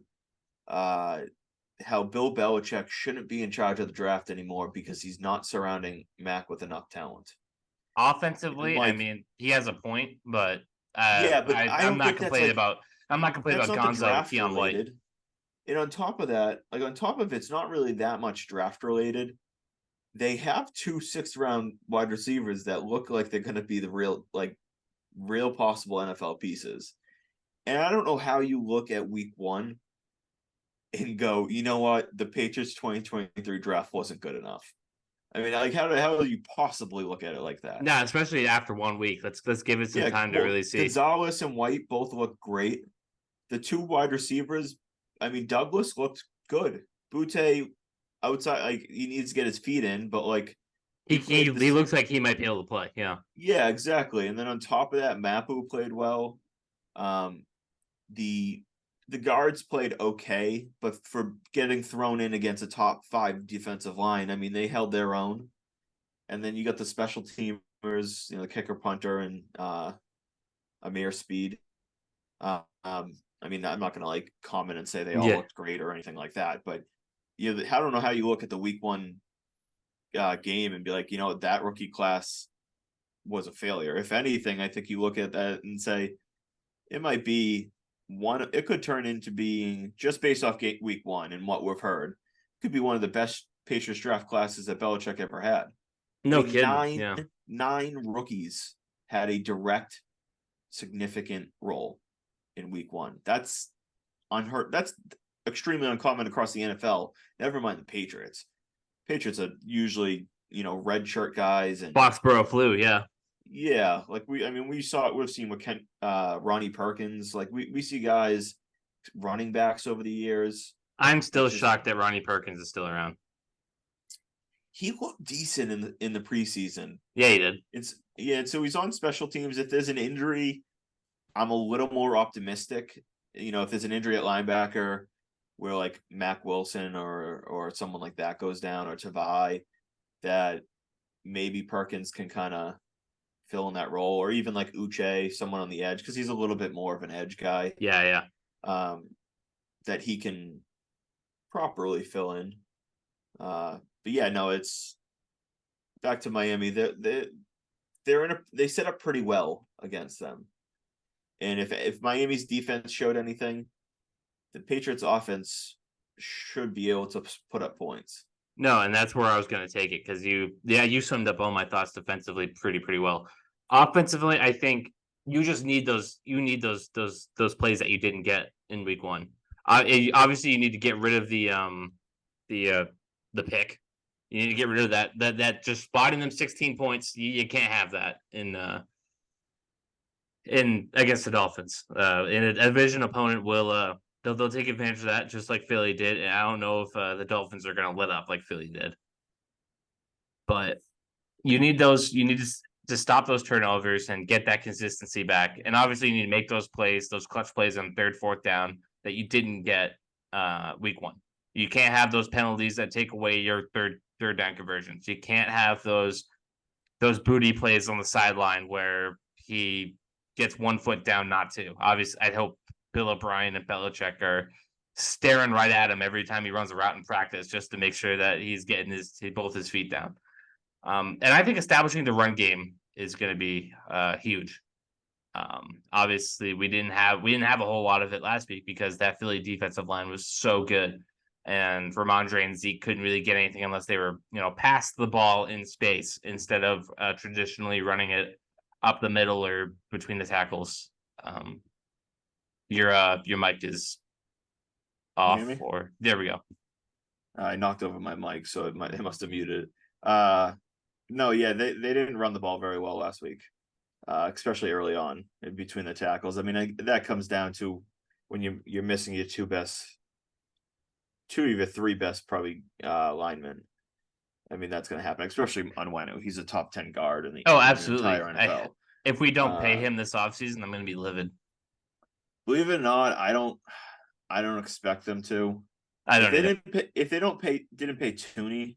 how Bill Belichick shouldn't be in charge of the draft anymore because he's not surrounding Mac with enough talent. Offensively, I mean, he has a point, but I'm not complaining about Gonzo and Keon White. And on top of that, it's not really that much draft related. They have 2 6th round wide receivers that look like they're going to be the real possible NFL pieces. And I don't know how you look at week 1 and go, you know what, the Patriots 2023 draft wasn't good enough. I mean, like how do you possibly look at it like that? Nah, especially after 1 week. Let's give it some time to well, really see. Gonzalez and White both look great. The two wide receivers, I mean, Douglas looked good. Butte outside, like he needs to get his feet in, but like He looks like he might be able to play. Yeah. Yeah, exactly. And then on top of that, Mapu played well. Um, the guards played okay, but for getting thrown in against a top 5 defensive line, I mean, they held their own. And then you got the special teamers, the kicker, punter, and Amir Speed. I mean, I'm not gonna comment and say they all looked great or anything like that, but I don't know how you look at the week 1 game and be like, that rookie class was a failure. If anything, I think you look at that and say it might be it could turn into being, just based off week 1 and what we've heard, could be one of the best Patriots draft classes that Belichick ever had. No kidding. Nine rookies had a direct, significant role in week 1. That's unheard. That's extremely uncommon across the NFL. Never mind the Patriots. Patriots are usually, red shirt guys and Foxboro flu. Yeah. Yeah, like we've seen with Ronnie Perkins. Like we see guys, running backs over the years. I'm still shocked that Ronnie Perkins is still around. He looked decent in the preseason. Yeah, he did. And so he's on special teams. If there's an injury, I'm a little more optimistic. If there's an injury at linebacker where like Mac Wilson or someone like that goes down, or Tavai, that maybe Perkins can kind of fill in that role, or even like Uche, someone on the edge, because he's a little bit more of an edge guy. Yeah. That he can properly fill in. But yeah, no, it's back to Miami. They set up pretty well against them, and if Miami's defense showed anything, the Patriots offense should be able to put up points. No, and that's where I was going to take it, because you summed up all my thoughts defensively pretty well. Offensively, I think you just need those those plays that you didn't get in week 1. Obviously, you need to get rid of the pick. You need to get rid of that just spotting them 16 points. You can't have that in against the Dolphins. In a division opponent will they'll take advantage of that, just like Philly did. And I don't know if the Dolphins are going to let up like Philly did, but you need to stop those turnovers and get that consistency back. And obviously you need to make those clutch plays on 3rd, 4th down that you didn't get week 1. You can't have those penalties that take away your third down conversions. You can't have those booty plays on the sideline where he gets 1 foot down, not 2. Obviously, I'd hope Bill O'Brien and Belichick are staring right at him every time he runs a route in practice, just to make sure that he's getting both his feet down. And I think establishing the run game is going to be huge. Obviously, we didn't have a whole lot of it last week because that Philly defensive line was so good, and Ramondre and Zeke couldn't really get anything unless they were past the ball in space instead of traditionally running it up the middle or between the tackles. Your mic is off. Or there we go. I knocked over my mic, so it must have muted. No, yeah, they didn't run the ball very well last week, especially early on in between the tackles. I mean, that comes down to when you're missing your 2 of your 3 best probably linemen. I mean, that's going to happen, especially on Wenu. He's a top 10 guard in the absolutely. entire NFL. If we don't pay him this offseason, I'm going to be livid. Believe it or not, I don't expect them to. If they didn't pay Tooney,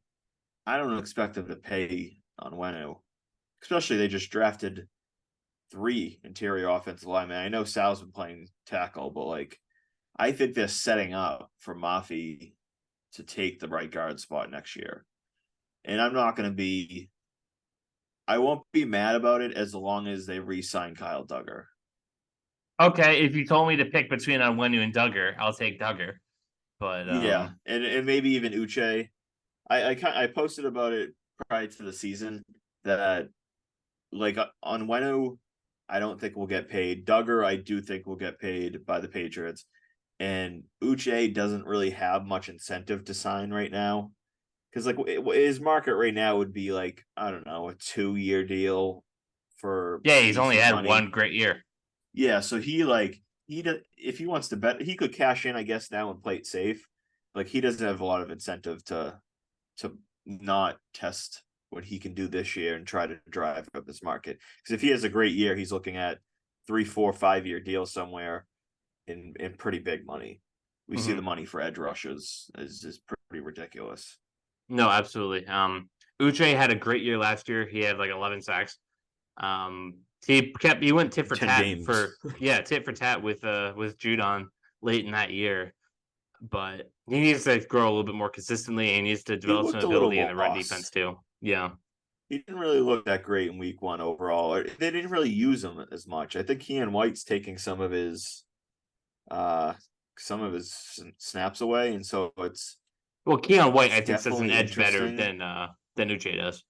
I don't expect them to pay Onwenu. Especially they just drafted 3 interior offensive linemen. I know Sal's been playing tackle, but I think they're setting up for Mafi to take the right guard spot next year. And I won't be mad about it as long as they re-sign Kyle Duggar. Okay, if you told me to pick between Onwenu and Duggar, I'll take Duggar. But yeah, and maybe even Uche. I posted about it prior to the season that Onwenu, I don't think will get paid. Duggar, I do think will get paid by the Patriots. And Uche doesn't really have much incentive to sign right now because like his market right now would be like, I don't know, a 2-year deal for Yeah, he's only decent had money. one great year. Yeah, so if he wants to bet, he could cash in, I guess, now and play it safe. Like he doesn't have a lot of incentive to not test what he can do this year and try to drive up his market. Because if he has a great year, he's looking at 3, 4, 5-year deals somewhere in pretty big money. We see the money for edge rushers is pretty ridiculous. No, absolutely. Uche had a great year last year. He had like 11 sacks. He went tit for 10 tat games. tit for tat with Judon late in that year. But he needs to grow a little bit more consistently, and he needs to He develop some looked a ability in little the run defense lost. too. Yeah. He didn't really look that great in week 1 overall. They didn't really use him as much. I think Keon White's taking some of his snaps away, and so Well, Keon White, I think, sets an definitely edge better interesting. than Uche does.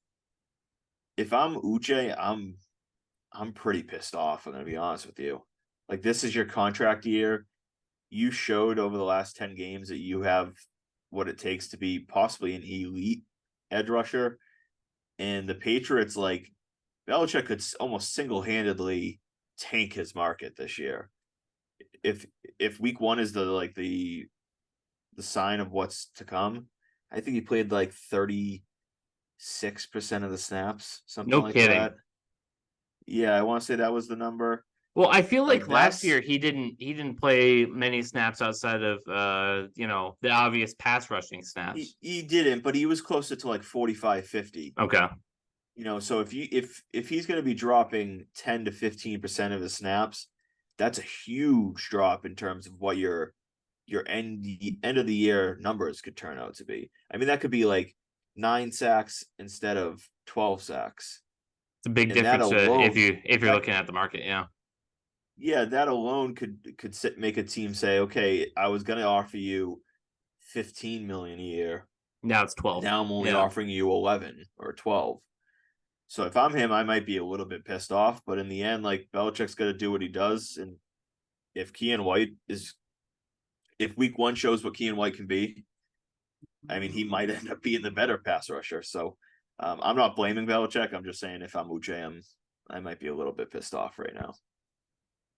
If I'm Uche, I'm pretty pissed off. I'm gonna be honest with you. Like this is your contract year. You showed over the last 10 games that you have what it takes to be possibly an elite edge rusher. And the Patriots, like Belichick could almost single-handedly tank his market this year. If week 1 is the sign of what's to come, I think he played like 36% of the snaps, something No like kidding. that. Yeah, I want to say that was the number. Well, I feel like last that's year he didn't play many snaps outside of the obvious pass rushing snaps. he didn't, but he was closer to like 45, 50. Okay. So if he's going to be dropping 10 to 15% of the snaps, that's a huge drop in terms of what your end of the year numbers could turn out to be. I mean, that could be like 9 sacks instead of 12 sacks. It's a big And that difference alone, if you're looking at the market, yeah. yeah, that alone could make a team say, okay, I was going to offer you 15 million a year. Now it's 12. Now I'm only Yeah. offering you 11 or 12. So if I'm him, I might be a little bit pissed off. But in the end, like Belichick's got to do what he does. And if if week 1 shows what Keon White can be, I mean, he might end up being the better pass rusher. So I'm not blaming Belichick. I'm just saying if I'm Uche, I might be a little bit pissed off right now.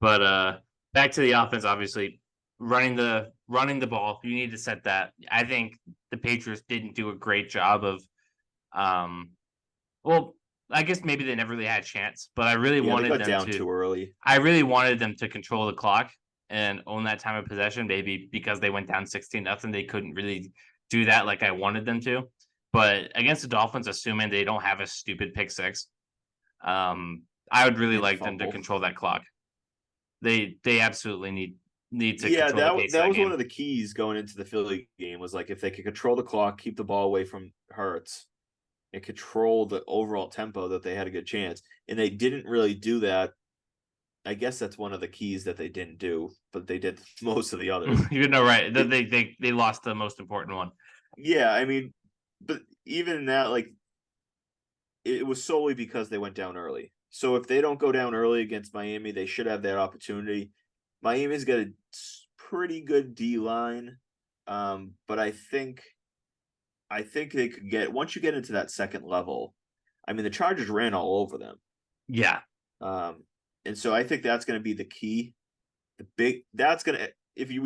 But back to the offense, obviously running the ball, you need to set that. I think the Patriots didn't do a great job of well, I guess maybe they never really had a chance, but I really wanted they got them down to too early. I really wanted them to control the clock and own that time of possession. Maybe because they went down 16-0, they couldn't really do that like I wanted them to. But against the Dolphins, assuming they don't have a stupid pick six, I would really like them to control that clock. They absolutely need to control the pace that was game. one of the keys going into the Philly game was like if they could control the clock, keep the ball away from Hurts, and control the overall tempo, that they had a good chance. And they didn't really do that. I guess that's one of the keys that they didn't do, but they did most of the others. Right. They lost the most important one. Yeah, I mean, but even that, like, it was solely because they went down early. So if they don't go down early against Miami, they should have that opportunity. Miami's got a pretty good D line, but I think they could get, once you get into that second level. I mean, the Chargers ran all over them. Yeah. And so I think that's going to be the key. We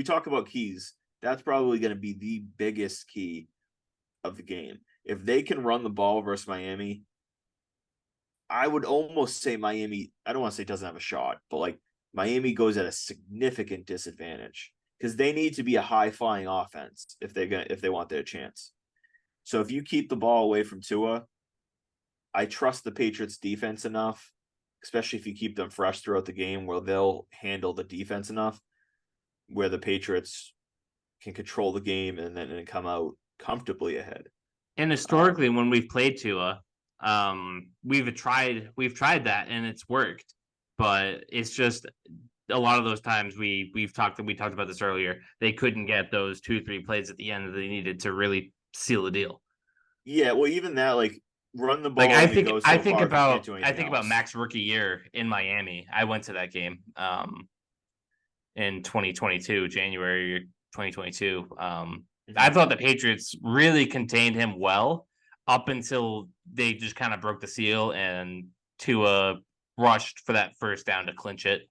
talk about keys, that's probably going to be the biggest key of the game. If they can run the ball versus Miami, I would almost say Miami, I don't want to say doesn't have a shot, but like Miami goes at a significant disadvantage because they need to be a high flying offense if they want their chance. So if you keep the ball away from Tua, I trust the Patriots defense enough, especially if you keep them fresh throughout the game, where they'll handle the defense enough where the Patriots can control the game and then come out comfortably ahead. And historically, when we've played Tua, we've tried that and it's worked, but it's just a lot of those times we talked about this earlier. They couldn't get those 2-3 plays at the end that they needed to really seal the deal. Yeah, well, even that, like, run the ball. Like I think about Mac's rookie year in Miami. I went to that game in 2022, January 2022. I thought the Patriots really contained him well up until they just kind of broke the seal and Tua rushed for that first down to clinch it.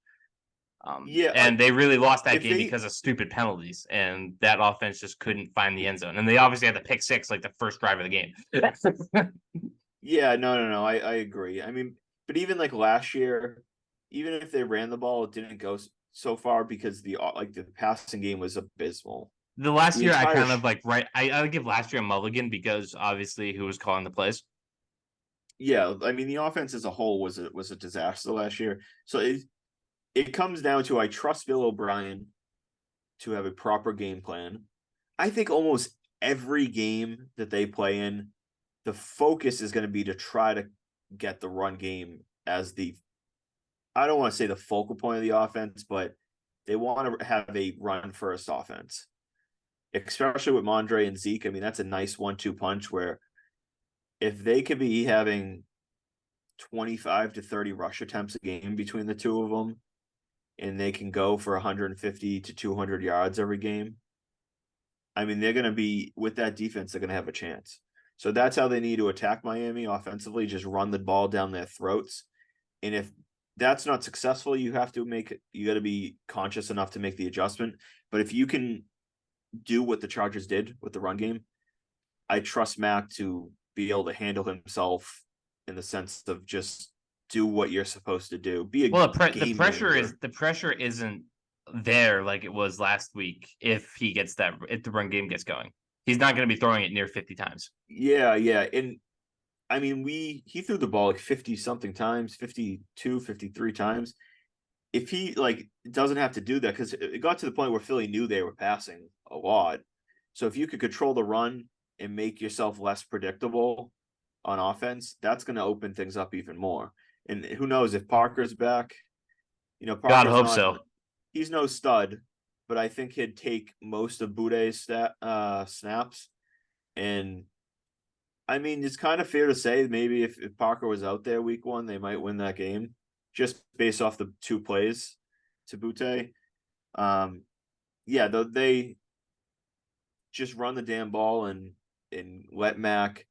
Yeah, And they really lost that if game they because of stupid penalties, and that offense just couldn't find the end zone. And they obviously had the pick six like the first drive of the game. Yeah, no, I agree. I mean, but even like last year, even if they ran the ball, it didn't go so far because the passing game was abysmal. The last The year, I entire kind of like I would give last year a mulligan because obviously who was calling the plays. Yeah, I mean the offense as a whole was a disaster last year. So it comes down to I trust Bill O'Brien to have a proper game plan. I think almost every game that they play in, the focus is going to be to try to get the run game as I don't want to say the focal point of the offense, but they want to have a run first offense, especially with Mondre and Zeke. I mean, that's a nice 1-2 punch where if they could be having 25 to 30 rush attempts a game between the two of them, and they can go for 150 to 200 yards every game, I mean, they're going to be with that defense, they're going to have a chance. So that's how they need to attack Miami offensively, just run the ball down their throats. And if that's not successful, you got to be conscious enough to make the adjustment. But if you can do what the Chargers did with the run game, I trust Mac to be able to handle himself in the sense of just do what you're supposed to do. Be a The game pressure manager. the pressure isn't there like it was last week. If the run game gets going, he's not going to be throwing it near 50 times. Yeah, and I mean he threw the ball like 50 something times, 52, 53 times. If he doesn't have to do that, because it got to the point where Philly knew they were passing a lot. So if you could control the run and make yourself less predictable on offense, that's going to open things up even more. And who knows if Parker's back? God Parker's hope not. so. He's no stud, but I think he'd take most of Boudet's snaps. And I mean, it's kind of fair to say maybe if Parker was out there week one, they might win that game just based off the two plays to Butte. Yeah, they just run the damn ball and let Mac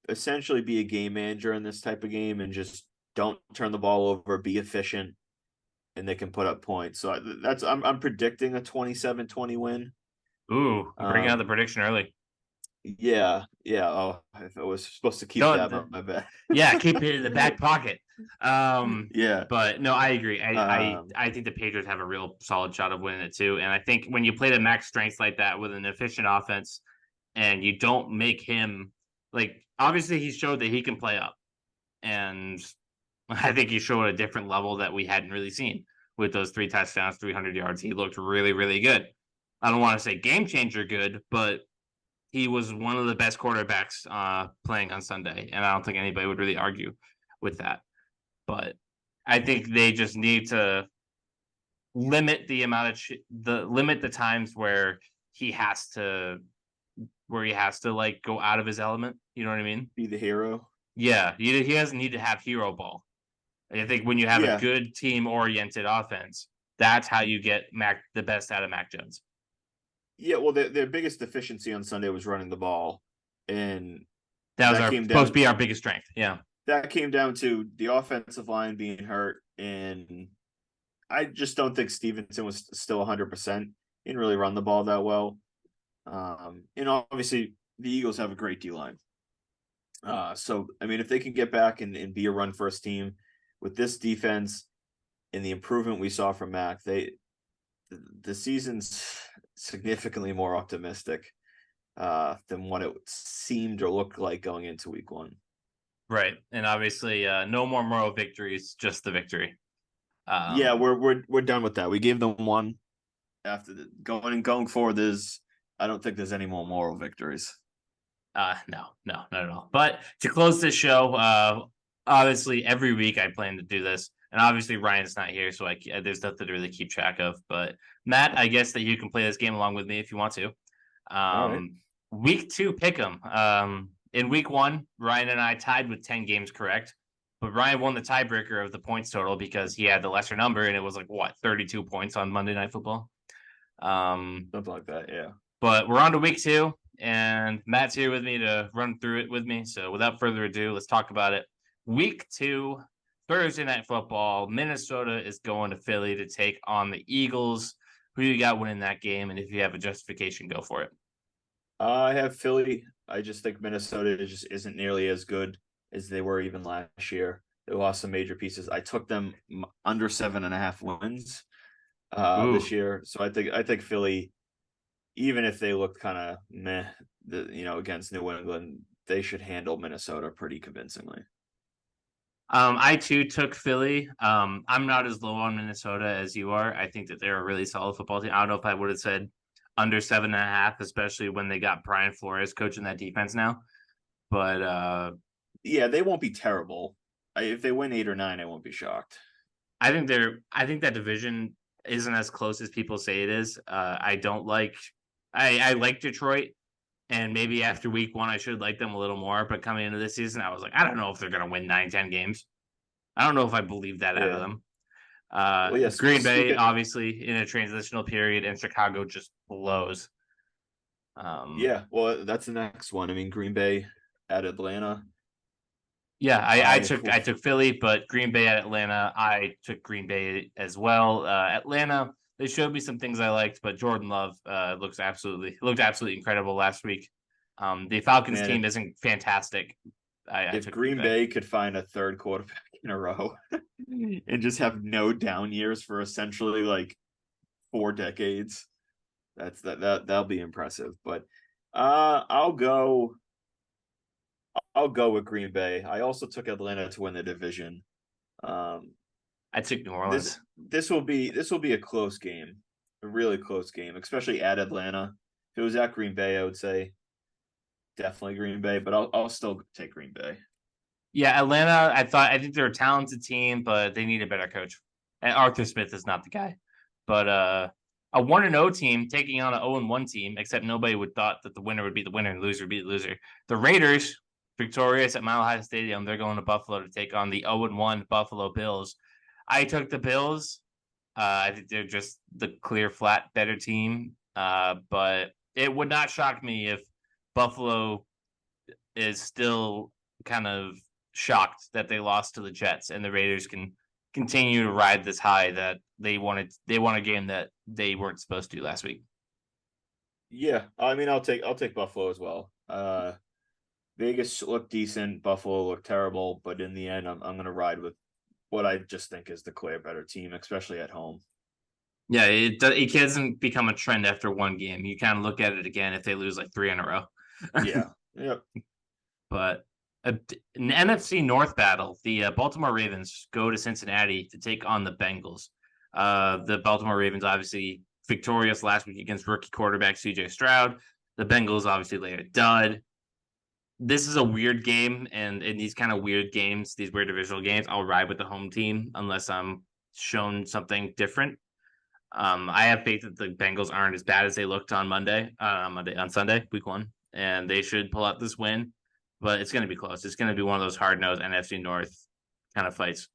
essentially be a game manager in this type of game and just don't turn the ball over, be efficient, and they can put up points. So I'm predicting a 27-20 win. Ooh, I'm bringing out the prediction early. Yeah. Oh, if I was supposed to keep Don't, that, my bad. Yeah, keep it in the back pocket. Yeah. But no, I agree. I think the Patriots have a real solid shot of winning it too. And I think when you play the max strength like that with an efficient offense and you don't make him obviously he showed that he can play up. And I think he showed a different level that we hadn't really seen with those 3 touchdowns, 300 yards. He looked really, really good. I don't want to say game changer good, but he was one of the best quarterbacks playing on Sunday, and I don't think anybody would really argue with that. But I think they just need to limit the amount of limit the times where he has to go out of his element. You know what I mean? Be the hero. Yeah, he doesn't need to have hero ball. I think when you have a good team oriented offense, that's how you get the best out of Mac Jones. Yeah, well, their biggest deficiency on Sunday was running the ball, and that was supposed to be our biggest strength. Yeah, that came down to the offensive line being hurt, and I just don't think Stevenson was still 100%. He didn't really run the ball that well. And obviously, the Eagles have a great D line. So I mean, if they can get back and be a run first team with this defense and the improvement we saw from Mac, the season's significantly more optimistic than what it seemed or looked like going into week one. Right, and obviously, no more moral victories, just the victory. Yeah, we're done with that. We gave them one after going forward. I don't think there's any more moral victories. No, not at all. But to close this show, obviously every week I plan to do this, and obviously Ryan's not here, so there's nothing to really keep track of. But Matt, I guess that you can play this game along with me if you want to. All right. Week 2 pick'em. In week 1, Ryan and I tied with 10 games correct, but Ryan won the tiebreaker of the points total because he had the lesser number, and it was 32 points on Monday Night Football. Something like that, yeah. But we're on to week 2, and Matt's here with me to run through it with me. So without further ado, let's talk about it. Week 2, Thursday Night Football. Minnesota is going to Philly to take on the Eagles. Who you got winning that game? And if you have a justification, go for it. I have Philly. I just think Minnesota just isn't nearly as good as they were even last year. They lost some major pieces. I took them under 7.5 wins this year. So I think Philly, even if they looked kind of meh, against New England, they should handle Minnesota pretty convincingly. I too took Philly. I'm not as low on Minnesota as you are. I think that they're a really solid football team. I don't know if I would have said under 7.5, especially when they got Brian Flores coaching that defense now. But yeah, they won't be terrible. If they win 8 or 9, I won't be shocked. I think that division isn't as close as people say it is. I like Detroit, and maybe after week 1 I should like them a little more. But coming into this season, I was like, I don't know if they're gonna win 9-10 games. I don't know if I believe that out of them. Green Bay, obviously, in a transitional period, and Chicago just blows. Yeah, well, that's the next one. I mean, Green Bay at Atlanta. Yeah, I took Philly, but Green Bay at Atlanta, I took Green Bay as well. Atlanta, they showed me some things I liked, but Jordan Love looked absolutely incredible last week. The Falcons team isn't fantastic. If Green Bay could find a third quarterback in a row and just have no down years for essentially like 4 decades, that'll be impressive. But I'll go with Green Bay. I also took Atlanta to win the division. I took New Orleans. This will be a close game, a really close game, especially at Atlanta. If it was at Green Bay, I would say definitely Green Bay, but I'll still take Green Bay. Yeah, Atlanta, I think they're a talented team, but they need a better coach. And Arthur Smith is not the guy. But a 1-0 team taking on an 0-1 team, except nobody would thought that the winner would be the winner and the loser would be the loser. The Raiders, victorious at Mile High Stadium, they're going to Buffalo to take on the 0-1 Buffalo Bills. I took the Bills. I think they're just the clear, flat, better team. But it would not shock me if Buffalo is still kind of shocked that they lost to the Jets, and the Raiders can continue to ride this high that they won a game that they weren't supposed to last week. Yeah, I mean, I'll take Buffalo as well. Vegas looked decent, Buffalo looked terrible, but in the end, I'm going to ride with what I just think is the clear better team, especially at home. Yeah, it doesn't become a trend after one game. You kind of look at it again if they lose like 3 in a row. Yeah. Yep. But an NFC North battle, the Baltimore Ravens go to Cincinnati to take on the Bengals. The Baltimore Ravens obviously victorious last week against rookie quarterback CJ Stroud. The Bengals obviously laid a dud. This is a weird game, and in these kind of weird games, these weird divisional games, I'll ride with the home team unless I'm shown something different. I have faith that the Bengals aren't as bad as they looked on Sunday, week 1, and they should pull out this win. But it's going to be close. It's going to be one of those hard-nosed NFC North kind of fights.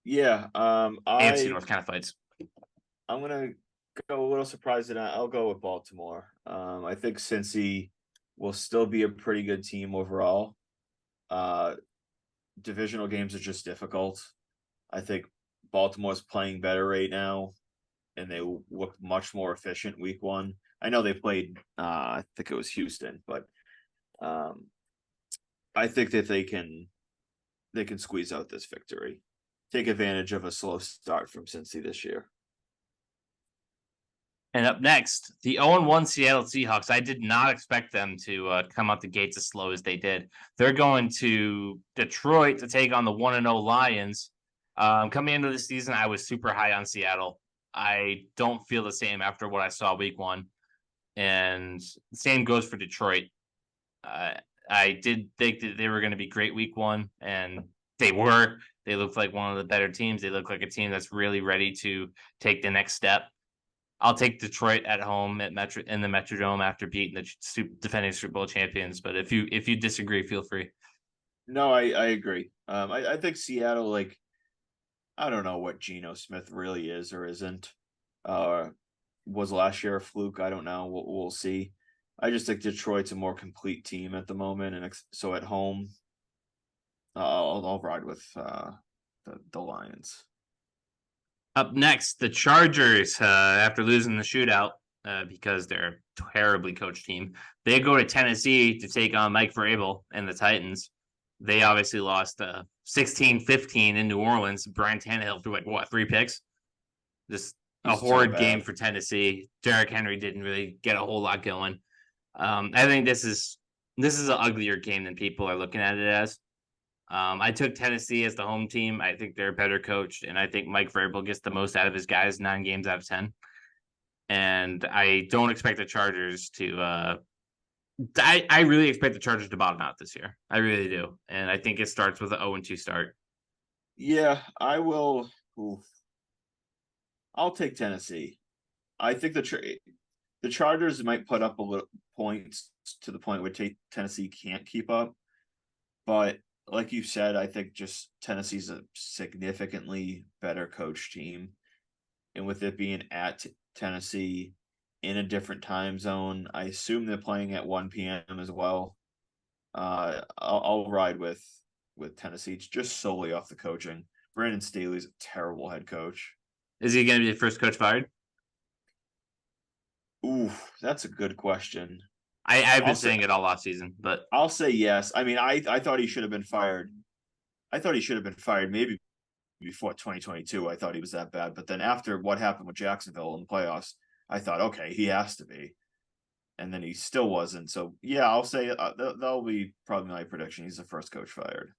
Yeah, AFC North kind of fights. I'm going to go a little surprised that I'll go with Baltimore. I think Cincy will still be a pretty good team overall. Divisional games are just difficult. I think Baltimore's playing better right now, and they look much more efficient week 1. I know they played, I think it was Houston, but I think that they can squeeze out this victory, take advantage of a slow start from Cincy this year. And up next, the 0-1 Seattle Seahawks. I did not expect them to come out the gates as slow as they did. They're going to Detroit to take on the 1-0 Lions. Coming into the season, I was super high on Seattle. I don't feel the same after what I saw week 1. And the same goes for Detroit. I did think that they were going to be great week 1, and they were. They looked like one of the better teams. They look like a team that's really ready to take the next step. I'll take Detroit at home in the Metrodome after beating the defending Super Bowl champions. But if you disagree, feel free. No, I agree. I think Seattle, like, I don't know what Geno Smith really is or isn't. was last year a fluke? I don't know. We'll see. I just think Detroit's a more complete team at the moment, and so at home, I'll ride with the Lions. Up next, the Chargers, after losing the shootout because they're a terribly coached team, they go to Tennessee to take on Mike Vrabel and the Titans. They obviously lost 16-15 in New Orleans. Brian Tannehill threw 3 picks. Just a horrid game for Tennessee. Derrick Henry didn't really get a whole lot going. I think this is an uglier game than people are looking at it as. I took Tennessee as the home team. I think they're better coached, and I think Mike Vrabel gets the most out of his guys 9 games out of 10. And I don't expect the Chargers to I really expect the Chargers to bottom out this year. I really do. And I think it starts with an 0-2 start. Yeah, I will. I'll take Tennessee. I think the Chargers might put up a little points to the point where Tennessee can't keep up. But like you said, I think just Tennessee's a significantly better coach team. And with it being at Tennessee in a different time zone, I assume they're playing at 1 p.m. as well. I'll ride with Tennessee just solely off the coaching. Brandon Staley's a terrible head coach. Is he going to be the first coach fired? Ooh, that's a good question. I've been saying it all off season, but I'll say yes. I mean, I thought he should have been fired. I thought he should have been fired maybe before 2022. I thought he was that bad. But then after what happened with Jacksonville in the playoffs, I thought, okay, he has to be. And then he still wasn't. So, yeah, I'll say that'll be probably my prediction. He's the first coach fired.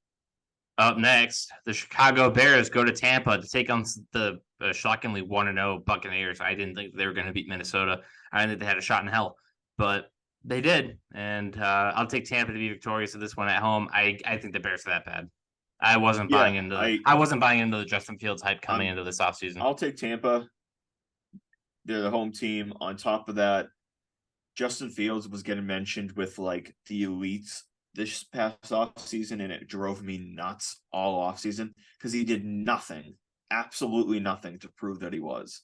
Up next, the Chicago Bears go to Tampa to take on the shockingly 1-0 Buccaneers. I didn't think they were going to beat Minnesota. I didn't think they had a shot in hell. But they did, and I'll take Tampa to be victorious at this one at home. I think the Bears are that bad. I wasn't buying into the Justin Fields hype coming into this offseason. I'll take Tampa. They're the home team. On top of that, Justin Fields was getting mentioned with the elites this past offseason, and it drove me nuts all offseason because he did nothing, absolutely nothing to prove that he was.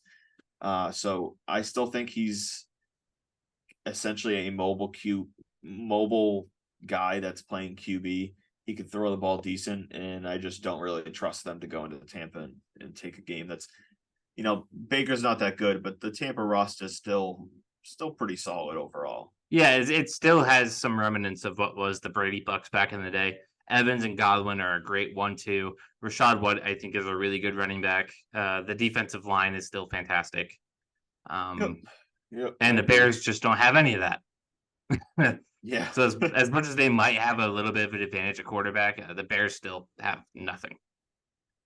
So I still think he's essentially a mobile guy that's playing QB. He can throw the ball decent, and I just don't really trust them to go into Tampa and take a game that's, Baker's not that good, but the Tampa roster is still pretty solid overall. Yeah, it still has some remnants of what was the Brady Bucks back in the day. Evans and Godwin are a great 1-2. Rashad White, I think, is a really good running back. The defensive line is still fantastic. Yep. And the Bears just don't have any of that. Yeah. So as much as they might have a little bit of an advantage at quarterback, the Bears still have nothing.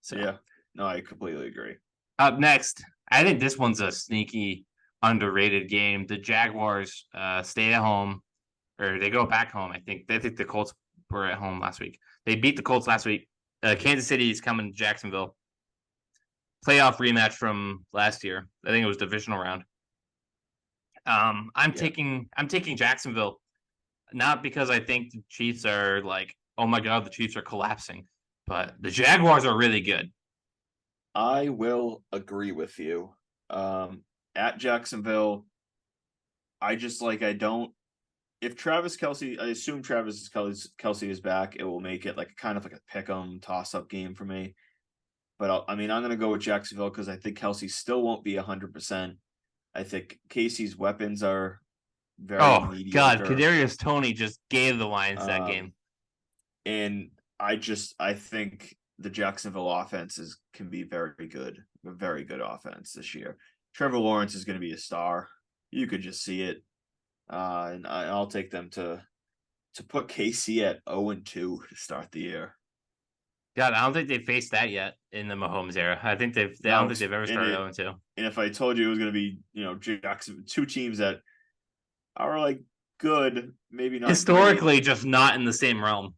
So yeah, no, I completely agree. Up next, I think this one's a sneaky, underrated game. The Jaguars stay at home, or they go back home. I think the Colts were at home last week. They beat the Colts last week. Kansas City is coming to Jacksonville. Playoff rematch from last year. I think it was divisional round. I'm taking Jacksonville, not because I think the Chiefs are oh my God, the Chiefs are collapsing, but the Jaguars are really good. I will agree with you. At Jacksonville, if Travis Kelce, I assume Travis Kelce is back, it will make it kind of a pick-em toss-up game for me. But I'm going to go with Jacksonville because I think Kelce still won't be 100%. I think Casey's weapons are very mediocre. God, Kadarius Toney just gave the Lions that game. And I think the Jacksonville offense can be very good, a very good offense this year. Trevor Lawrence is going to be a star. You could just see it. And I'll take them to put KC at 0-2 to start the year. God, I don't think they faced that yet in the Mahomes era. I think I don't think they've ever started 0-2. And if I told you it was going to be, Jackson, 2 teams that are good, maybe not historically, great. Just not in the same realm.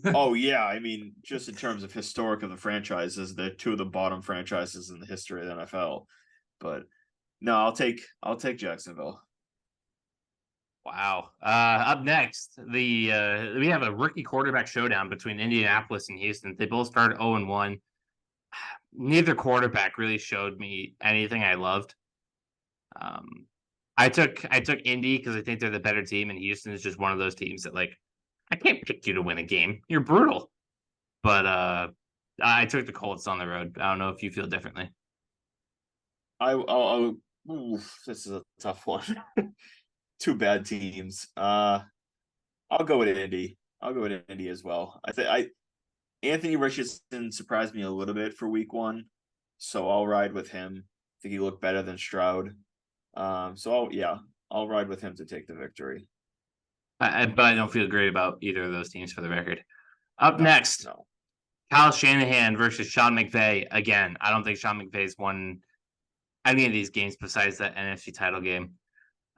Oh yeah, I mean, just in terms of historic of the franchises, they're 2 of the bottom franchises in the history of the NFL. But no, I'll take Jacksonville. Wow. Up next, we have a rookie quarterback showdown between Indianapolis and Houston. They both started 0-1. Neither quarterback really showed me anything I loved. I took Indy because I think they're the better team, and Houston is just one of those teams that like I can't pick you to win a game. You're brutal. But I took the Colts on the road. I don't know if you feel differently. This is a tough one. Two bad teams. I'll go with Indy. I'll go with Indy as well. Anthony Richardson surprised me a little bit for week 1, so I'll ride with him. I think he looked better than Stroud. I'll ride with him to take the victory. But I don't feel great about either of those teams for the record. Up next, No. Kyle Shanahan versus Sean McVay. Again, I don't think Sean McVay's won any of these games besides that NFC title game.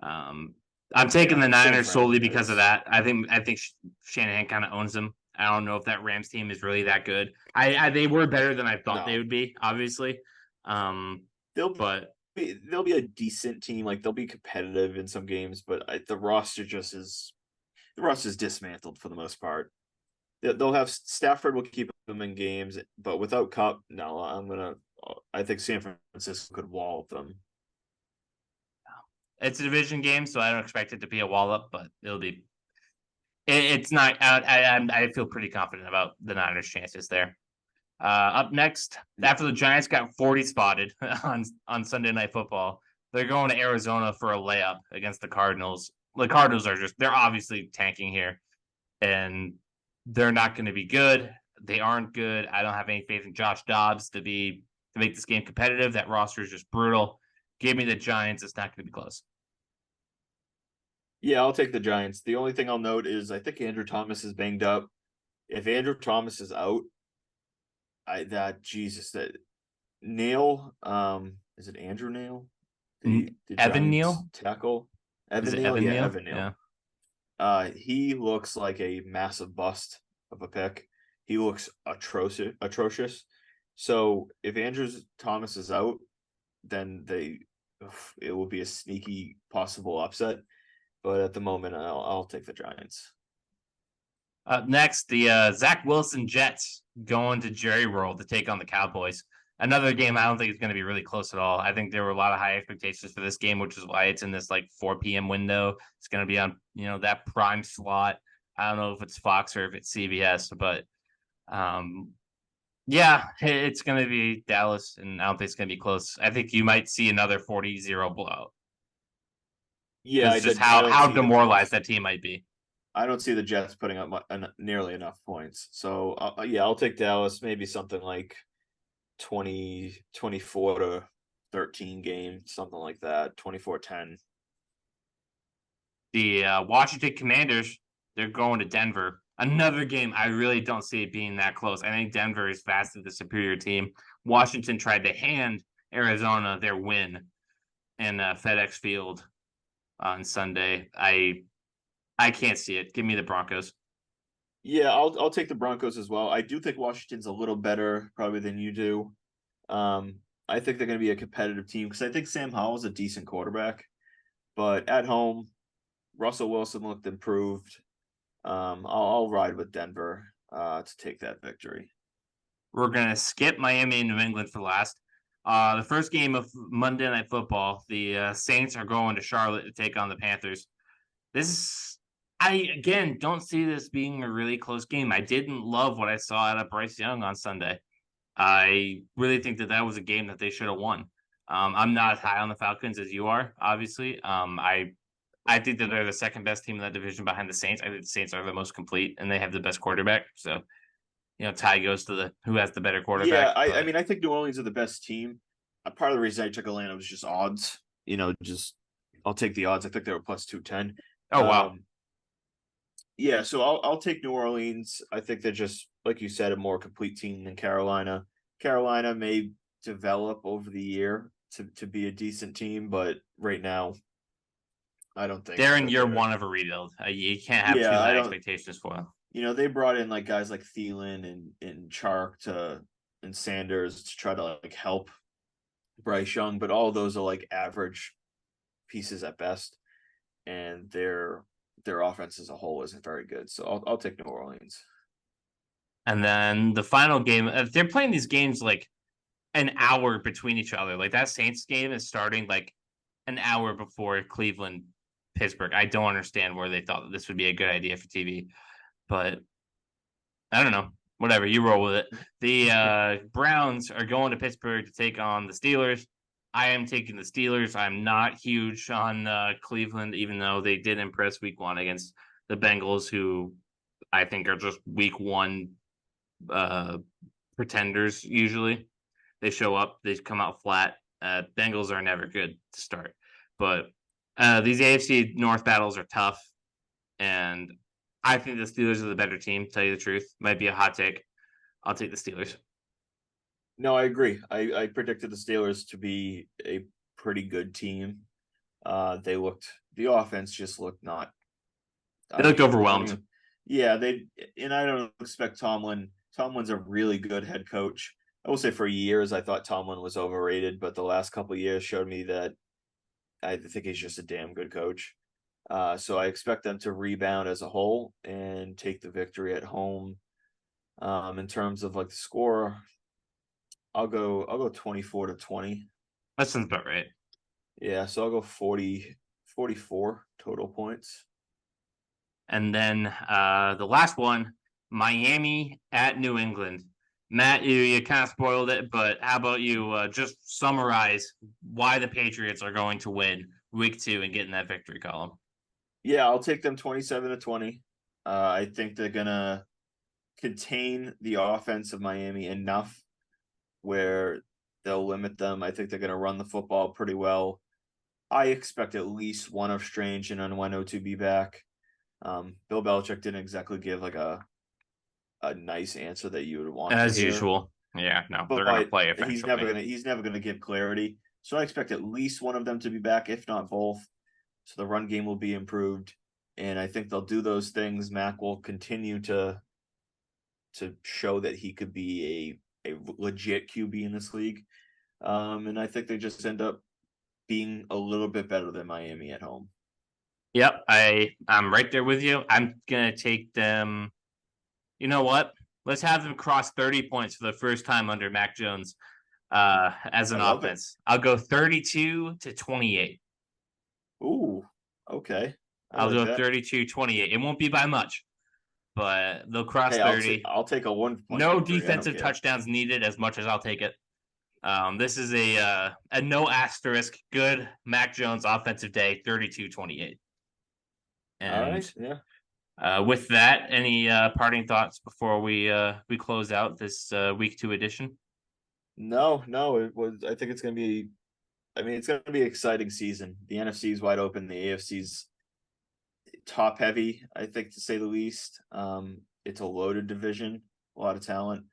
I'm taking the Niners solely because of that. I think Shanahan kind of owns them. I don't know if that Rams team is really that good. They were better than I thought they would be, obviously. They'll be a decent team. Like they'll be competitive in some games, but the roster is dismantled for the most part. They'll have Stafford will keep them in games, but without Cup, no, I think San Francisco could wallop them. It's a division game, so I don't expect it to be a wallop, but it'll be. It's not. I feel pretty confident about the Niners' chances there. Up next, after the Giants got 40 spotted on Sunday Night Football, they're going to Arizona for a layup against the Cardinals. The Cardinals they're obviously tanking here, and they're not going to be good. They aren't good. I don't have any faith in Josh Dobbs to make this game competitive. That roster is just brutal. Give me the Giants. It's not going to be close. Yeah, I'll take the Giants. The only thing I'll note is I think Andrew Thomas is banged up. If Andrew Thomas is out, Neal, is it Andrew Neal? The Evan Neal tackle. Evan Neal? Evan Neal. Yeah. He looks like a massive bust of a pick. He looks atrocious. So if Andrew Thomas is out, then it will be a sneaky possible upset. But at the moment, I'll take the Giants. Next, the Zach Wilson Jets going to Jerry World to take on the Cowboys. Another game I don't think is going to be really close at all. I think there were a lot of high expectations for this game, which is why it's in this like 4 p.m. window. It's going to be on that prime slot. I don't know if it's Fox or if it's CBS, but it's going to be Dallas, and I don't think it's going to be close. I think you might see another 40-0 blowout. Yeah, just how demoralized that team might be. I don't see the Jets putting up nearly enough points. So, I'll take Dallas, maybe something like 24 to 13 game, something like that, 24-10. The Washington Commanders, they're going to Denver. Another game I really don't see it being that close. I think Denver is vastly the superior team. Washington tried to hand Arizona their win in FedEx Field on Sunday. I can't see it. Give me the Broncos. Yeah, I'll take the Broncos as well. I do think Washington's a little better probably than you do. I think they're going to be a competitive team because I think Sam Howell's a decent quarterback. But at home, Russell Wilson looked improved. I'll ride with Denver to take that victory. We're going to skip Miami and New England for last. The first game of Monday Night Football, the Saints are going to Charlotte to take on the Panthers. I, again, don't see this being a really close game. I didn't love what I saw out of Bryce Young on Sunday. I really think that was a game that they should have won. I'm not as high on the Falcons as you are, obviously. I think that they're the second best team in that division behind the Saints. I think the Saints are the most complete, and they have the best quarterback. So, tie goes to who has the better quarterback. Yeah, I think New Orleans are the best team. Part of the reason I took Atlanta was just odds. I'll take the odds. I think they were plus 210. Oh, wow. Yeah, so I'll take New Orleans. I think they're just, like you said, a more complete team than Carolina. Carolina may develop over the year to be a decent team, but right now, I don't think they're in year one of a rebuild. You can't have too high expectations for them. They brought in like guys like Thielen and Chark and Sanders to try to like help Bryce Young, but all those are like average pieces at best, and their offense as a whole isn't very good. So I'll take New Orleans. And then the final game, they're playing these games like an hour between each other. Like that Saints game is starting like an hour before Cleveland, Pittsburgh. I don't understand where they thought that this would be a good idea for TV, but I don't know. Whatever, you roll with it. The Browns are going to Pittsburgh to take on the Steelers. I am taking the Steelers. I'm not huge on Cleveland, even though they did impress week 1 against the Bengals, who I think are just week 1 pretenders usually. They show up, they come out flat. Bengals are never good to start. But these AFC North battles are tough, and I think the Steelers are the better team, to tell you the truth. Might be a hot take. I'll take the Steelers. No, I agree. I predicted the Steelers to be a pretty good team. The offense just looked not. They looked overwhelmed. Yeah, I don't expect Tomlin. Tomlin's a really good head coach. I will say for years I thought Tomlin was overrated, but the last couple of years showed me that I think he's just a damn good coach. So I expect them to rebound as a whole and take the victory at home. In terms of like the score, I'll go 24-20. That sounds about right. Yeah, so I'll go 44 total points. And then the last one, Miami at New England. Matt, you kind of spoiled it, but how about you just summarize why the Patriots are going to win week 2 and get in that victory column? Yeah, I'll take them 27-20. I think they're going to contain the offense of Miami enough where they'll limit them. I think they're going to run the football pretty well. I expect at least one of Strange and Onwenu to be back. Bill Belichick didn't exactly give like a nice answer that you would want as to hear. Usual. Yeah, no, but they're going to play eventually. He's never going to give clarity. So I expect at least one of them to be back, if not both. So the run game will be improved, and I think they'll do those things. Mac will continue to show that he could be a legit QB in this league. And I think they just end up being a little bit better than Miami at home. Yep, I'm right there with you. I'm going to take them. You know what? Let's have them cross 30 points for the first time under Mac Jones as an offense. I'll go 32-28. Ooh, okay. I'll do a 32-28. It won't be by much, but they'll cross 30. I'll take a 1 point. No defensive touchdowns needed as much as I'll take it. This is a no asterisk good Mac Jones offensive day, 32-28. And all right, yeah. With that, any parting thoughts before we close out this week 2 edition? No, it was. I think it's going to be. I mean, it's going to be an exciting season. The NFC is wide open. The AFC's top heavy, I think, to say the least. It's a loaded division, a lot of talent.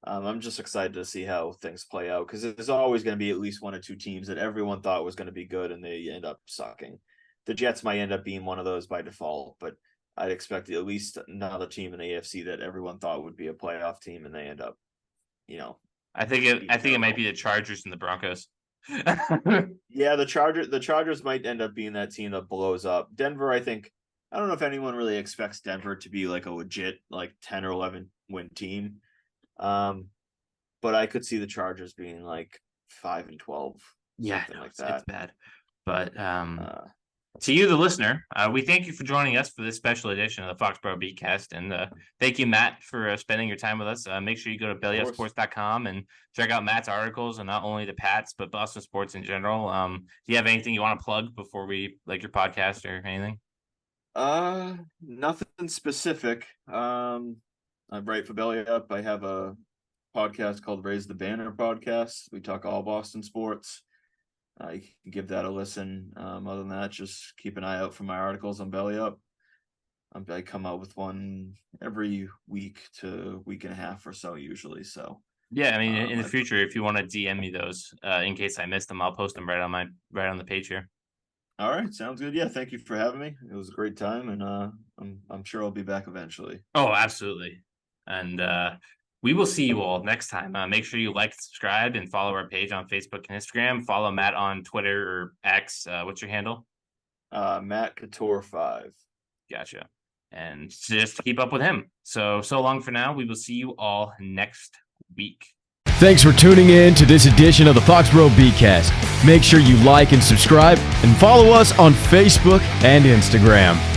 I'm just excited to see how things play out because there's always going to be at least one or two teams that everyone thought was going to be good and they end up sucking. The Jets might end up being one of those by default, but I'd expect at least another team in the AFC that everyone thought would be a playoff team and they end up, I think it might be the Chargers and the Broncos. Yeah, the Chargers might end up being that team that blows up. Denver, I don't know if anyone really expects Denver to be like a legit like 10 or 11 win team. But I could see the Chargers being like 5-12. Yeah, something like that. It's bad. But to you, the listener, we thank you for joining us for this special edition of the Foxboro BeatCast. And thank you, Matt, for spending your time with us. Make sure you go to BellyUpSports.com and check out Matt's articles on not only the Pats, but Boston sports in general. Do you have anything you want to plug before we like your podcast or anything? Nothing specific. I write for BellyUp. I have a podcast called Raise the Banner Podcast. We talk all Boston sports. You can give that a listen. Other than that, just keep an eye out for my articles on BellyUp. I come out with one every week to week and a half or so usually. So yeah, I mean, in the future, if you want to DM me those, in case I missed them, I'll post them right on the page here. All right, sounds good. Yeah, thank you for having me. It was a great time, and I'm sure I'll be back eventually. Oh, absolutely. And we will see you all next time. Make sure you like, subscribe, and follow our page on Facebook and Instagram. Follow Matt on Twitter or X. What's your handle? Matt Couture 5. Gotcha. And just keep up with him. So long for now. We will see you all next week. Thanks for tuning in to this edition of the Foxboro BeatCast. Make sure you like and subscribe and follow us on Facebook and Instagram.